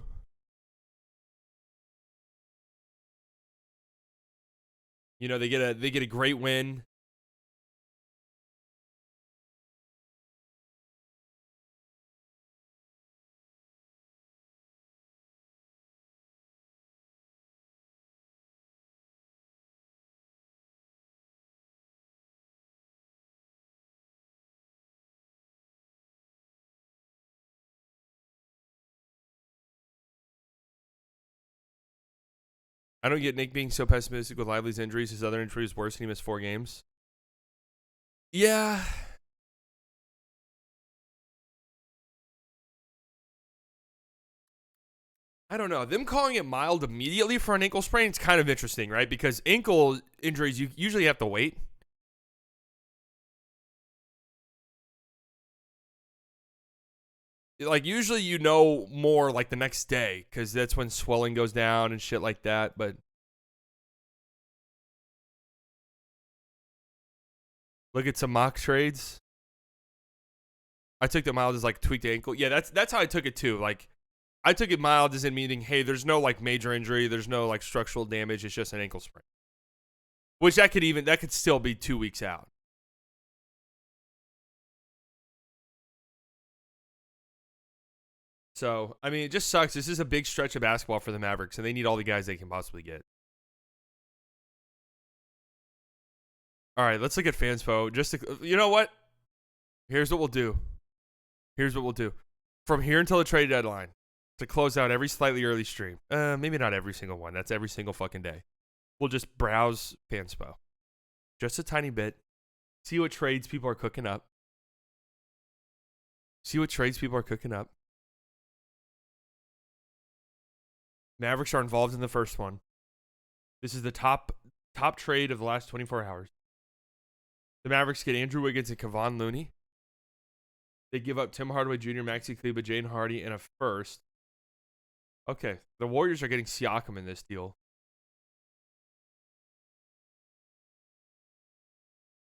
You know, they get a great win. I don't get Nick being so pessimistic with Lively's injuries. His other injury is worse and he missed 4 games. Yeah. I don't know. Them calling it mild immediately for an ankle sprain is kind of interesting, right? Because ankle injuries, you usually have to wait. Like, usually you know more, like, the next day, because that's when swelling goes down and shit like that, but look at some mock trades. I took the mild as, like, tweaked ankle. Yeah, that's how I took it, too. Like, I took it mild as in meaning, hey, there's no, like, major injury. There's no, like, structural damage. It's just an ankle sprain. Which that could still be 2 weeks out. So, I mean, it just sucks. This is a big stretch of basketball for the Mavericks, and they need all the guys they can possibly get. All right, let's look at Fanspo. You know what? Here's what we'll do. From here until the trade deadline, to close out every slightly early stream. Maybe not every single one. That's every single fucking day. We'll just browse Fanspo. Just a tiny bit. See what trades people are cooking up. See what trades people are cooking up. Mavericks are involved in the first one. This is the top trade of the last 24 hours. The Mavericks get Andrew Wiggins and Kevon Looney. They give up Tim Hardaway Jr., Maxi Kleber, Jaden Hardy, and a first. Okay, the Warriors are getting Siakam in this deal.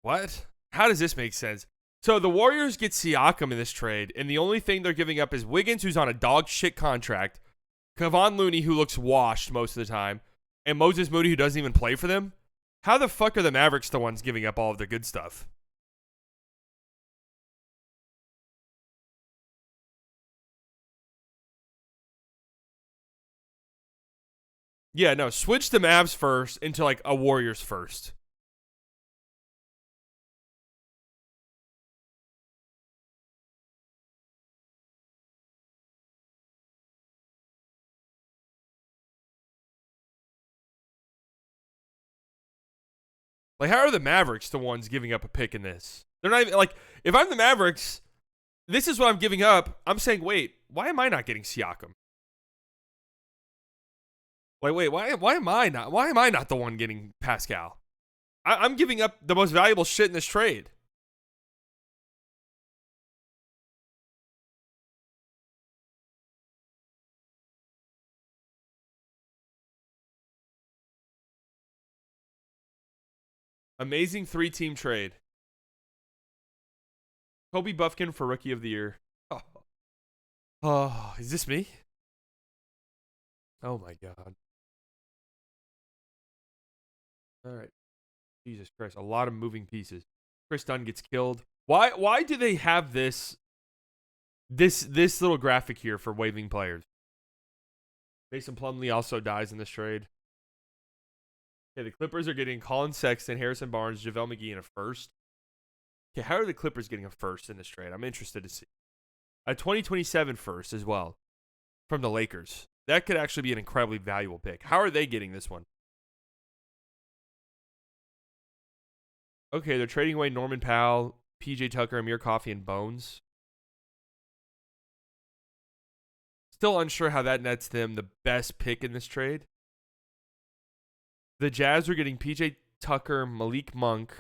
What? How does this make sense? So the Warriors get Siakam in this trade, and the only thing they're giving up is Wiggins, who's on a dog shit contract, Kevon Looney, who looks washed most of the time, and Moses Moody, who doesn't even play for them. How the fuck are the Mavericks the ones giving up all of their good stuff? Yeah, no, switch the Mavs first into like a Warriors first. Like, how are the Mavericks the ones giving up a pick in this? They're not even, like, if I'm the Mavericks, this is what I'm giving up. I'm saying, wait, why am I not getting Siakam? Like, wait, why am I not the one getting Pascal? I'm giving up the most valuable shit in this trade. Amazing 3-team trade. Kobe Buffkin for Rookie of the Year. Oh, is this me? Oh my God. All right. Jesus Christ, a lot of moving pieces. Chris Dunn gets killed. Why do they have this little graphic here for waiving players? Mason Plumlee also dies in this trade. Okay, the Clippers are getting Colin Sexton, Harrison Barnes, JaVale McGee, and a first. Okay, how are the Clippers getting a first in this trade? I'm interested to see. A 2027 first as well from the Lakers. That could actually be an incredibly valuable pick. How are they getting this one? Okay, they're trading away Norman Powell, PJ Tucker, Amir Coffey, and Bones. Still unsure how that nets them the best pick in this trade. The Jazz are getting PJ Tucker, Malik Monk,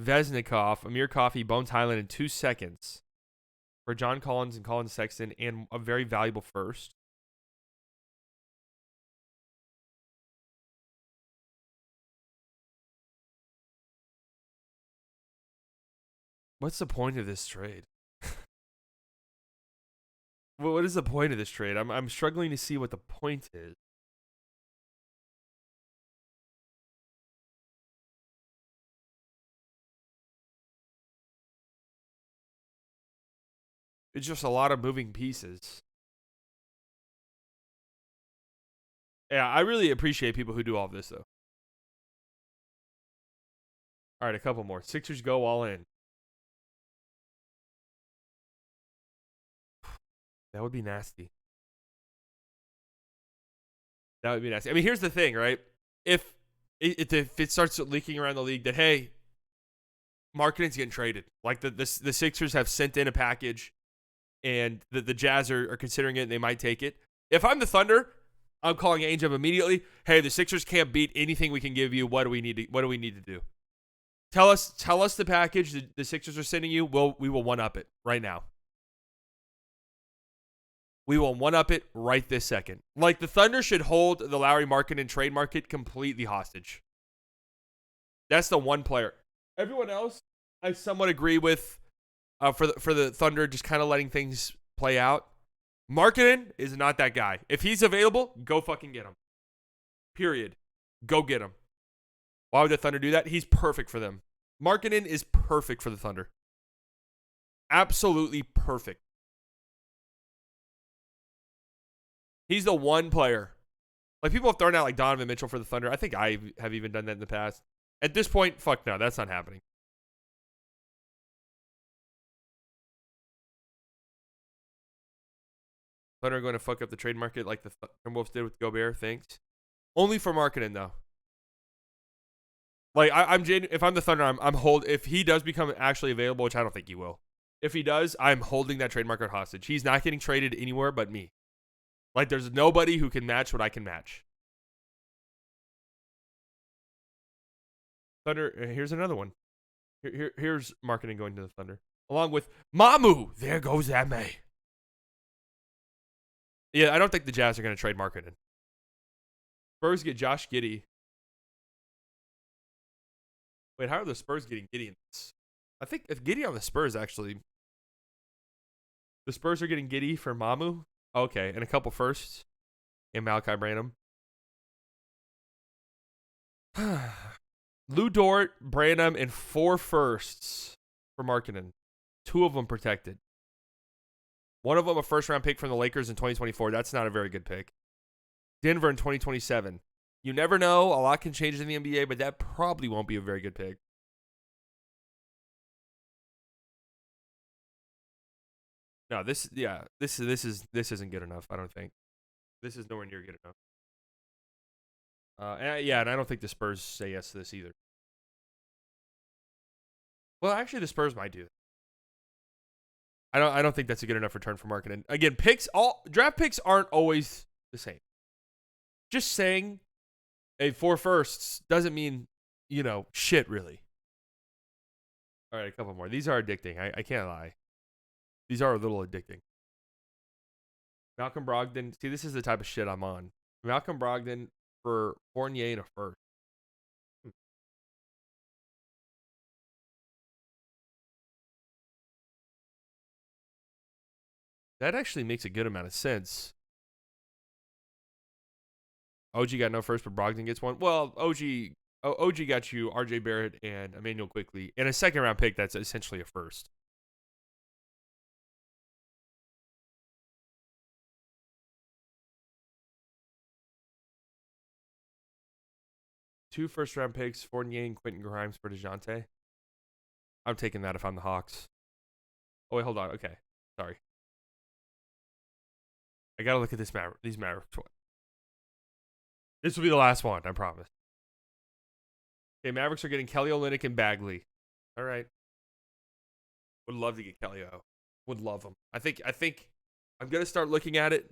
Vesnikov, Amir Coffey, Bones Highland in 2 seconds for John Collins and Colin Sexton and a very valuable first. What's the point of this trade? What is the point of this trade? I'm struggling to see what the point is. It's just a lot of moving pieces. Yeah, I really appreciate people who do all of this, though. All right, a couple more. Sixers go all in. That would be nasty. That would be nasty. I mean, here's the thing, right? If it starts leaking around the league that, hey, Markkanen's getting traded. Like the Sixers have sent in a package and the Jazz are considering it and they might take it. If I'm the Thunder, I'm calling Ainge up immediately. Hey, the Sixers can't beat anything we can give you. What do we need to do? Tell us the package the Sixers are sending you. We will one up it right now. We will one up it right this second. Like the Thunder should hold the Lauri Markkanen trade market completely hostage. That's the one player. Everyone else, I somewhat agree with. For the Thunder, just kind of letting things play out. Markkanen is not that guy. If he's available, go fucking get him. Period. Go get him. Why would the Thunder do that? He's perfect for them. Markkanen is perfect for the Thunder. Absolutely perfect. He's the one player. Like, people have thrown out like Donovan Mitchell for the Thunder. I think I have even done that in the past. At this point, fuck no, that's not happening. Thunder are going to fuck up the trade market like the Timberwolves did with Gobert. Thanks. Only for Markkanen, though. Like, if I'm the Thunder, I'm hold. If he does become actually available, which I don't think he will. If he does, I'm holding that trade market hostage. He's not getting traded anywhere but me. Like, there's nobody who can match what I can match. Thunder, here's another one. Here's marketing going to the Thunder. Along with Mamu. There goes that May. Yeah, I don't think the Jazz are going to trade marketing. Spurs get Josh Giddey. Wait, how are the Spurs getting Giddey in this? I think if Giddey on the Spurs, actually. The Spurs are getting Giddey for Mamu. Okay, and a couple firsts. And Malachi Branham. Lou Dort, Branham, and 4 firsts for Markkanen. 2 of them protected. One of them a first-round pick from the Lakers in 2024. That's not a very good pick. Denver in 2027. You never know. A lot can change in the NBA, but that probably won't be a very good pick. No, this isn't good enough, I don't think. This is nowhere near good enough. And I don't think the Spurs say yes to this either. Well, actually, the Spurs might do. I don't think that's a good enough return for Markkanen. Again, draft picks aren't always the same. Just saying a 4 firsts doesn't mean, shit really. All right, a couple more. These are addicting. I can't lie. These are a little addicting. Malcolm Brogdon. See, this is the type of shit I'm on. Malcolm Brogdon for Fournier and a first. That actually makes a good amount of sense. OG got no first, but Brogdon gets one. Well, OG got you RJ Barrett and Emmanuel Quickley. And a second-round pick that's essentially a first. Two first-round picks, Fournier and Quentin Grimes for DeJounte. I'm taking that if I'm the Hawks. Oh, wait, hold on. Okay. Sorry. I got to look at these Mavericks one. This will be the last one, I promise. Okay, Mavericks are getting Kelly Olynyk and Bagley. All right. Would love to get Kelly O. Would love him. I think I'm going to start looking at it.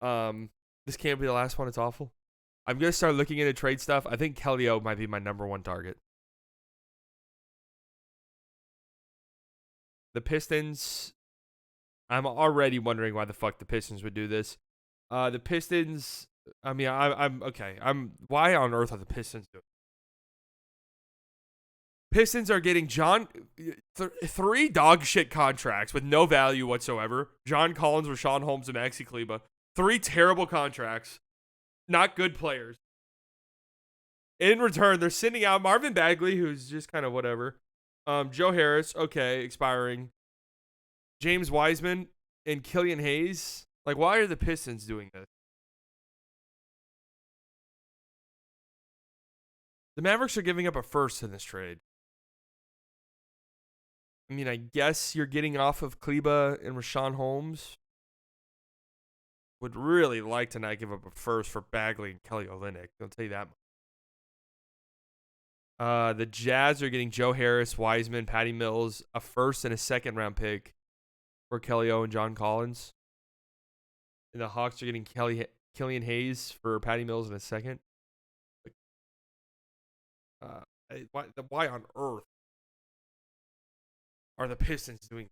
This can't be the last one. It's awful. I'm going to start looking into trade stuff. I think Kelly O might be my number 1 target. The Pistons, I'm already wondering why the fuck the Pistons would do this. The Pistons, I mean, I'm okay. Why on earth are the Pistons doing it? Pistons are getting 3 dog shit contracts with no value whatsoever. John Collins, Rashawn Holmes, and Maxi Kleber. 3 terrible contracts. Not good players. In return, they're sending out Marvin Bagley, who's just kind of whatever. Joe Harris, okay, expiring. James Wiseman and Killian Hayes. Like, why are the Pistons doing this? The Mavericks are giving up a first in this trade. I mean, I guess you're getting off of Kleba and Rashawn Holmes. Would really like to not give up a first for Bagley and Kelly Olynyk. I'll tell you that much. The Jazz are getting Joe Harris, Wiseman, Patty Mills, a first and a second-round pick for Kelly O and John Collins. And the Hawks are getting Killian Hayes for Patty Mills in a second. Why on earth are the Pistons doing?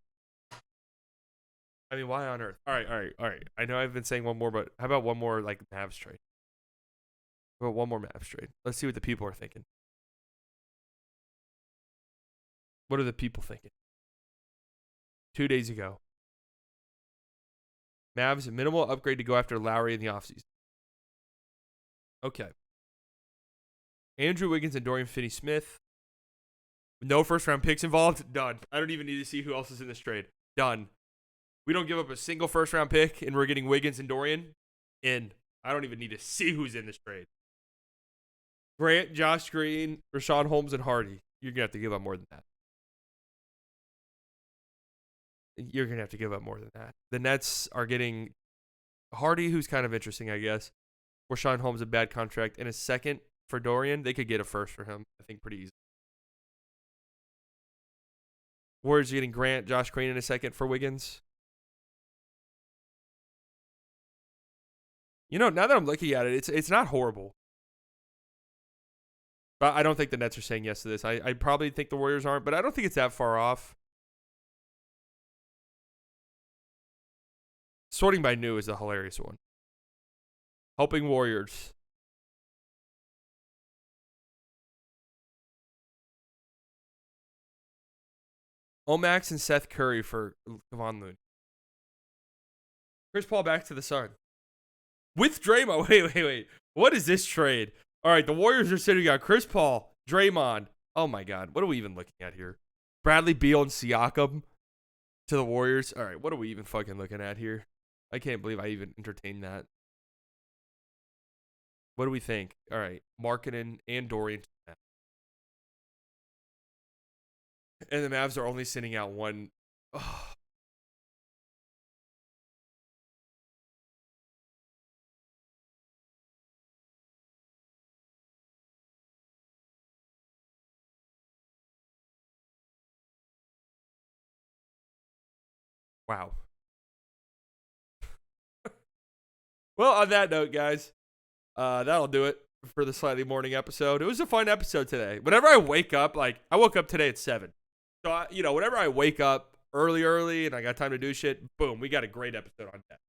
I mean, why on earth? All right. I know I've been saying one more, but how about one more like Mavs trade? How about one more Mavs trade? Let's see what the people are thinking. What are the people thinking? 2 days ago. Mavs, minimal upgrade to go after Lowry in the offseason. Okay. Andrew Wiggins and Dorian Finney-Smith. No first-round picks involved. Done. I don't even need to see who else is in this trade. Done. We don't give up a single first-round pick, and we're getting Wiggins and Dorian in. I don't even need to see who's in this trade. Grant, Josh Green, Rashawn Holmes, and Hardy. You're going to have to give up more than that. You're going to have to give up more than that. The Nets are getting Hardy, who's kind of interesting, I guess. Rashawn Holmes, a bad contract. And a second for Dorian. They could get a first for him, I think, pretty easy. Warriors getting Grant, Josh Green in a second for Wiggins. You know, now that I'm looking at it, it's not horrible. But I don't think the Nets are saying yes to this. I probably think the Warriors aren't, but I don't think it's that far off. Sorting by new is a hilarious one. Helping Warriors. Omax and Seth Curry for Kevon Looney. Chris Paul back to the Sun. With Draymond. Wait. What is this trade? All right, the Warriors are sitting on Chris Paul, Draymond. Oh, my God. What are we even looking at here? Bradley Beal and Siakam to the Warriors. All right, what are we even fucking looking at here? I can't believe I even entertained that. What do we think? All right, Markkanen and Dorian. And the Mavs are only sending out one. Oh. Wow. Well, on that note, guys, that'll do it for the Slightly Morning episode. It was a fun episode today. Whenever I wake up, like I woke up today at 7. So, whenever I wake up early and I got time to do shit, boom, we got a great episode on that.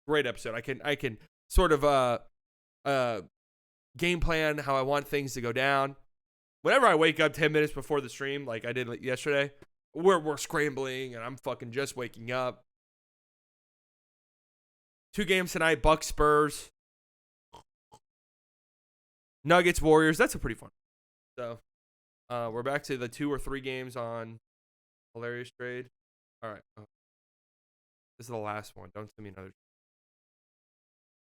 Great episode. I can sort of game plan how I want things to go down. Whenever I wake up 10 minutes before the stream, like I did yesterday, we're scrambling and I'm fucking just waking up. 2 games tonight, Bucks, Spurs, Nuggets, Warriors. That's a pretty fun. So, we're back to the 2 or 3 games on Hilarious Trade. All right. Oh. This is the last one. Don't send me another.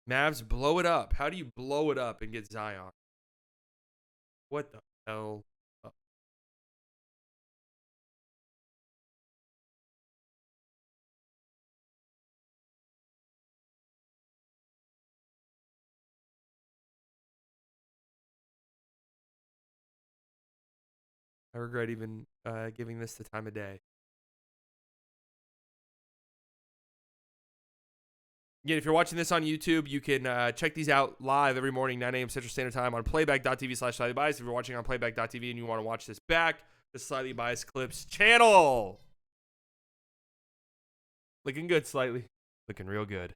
Mavs blow it up. How do you blow it up and get Zion? What the hell? Oh. I regret even giving this the time of day. Again, if you're watching this on YouTube, you can check these out live every morning, 9 a.m. Central Standard Time on playback.tv/slightlybiased. If you're watching on playback.tv and you want to watch this back, the Slightly Biased Clips channel. Looking good, Slightly. Looking real good.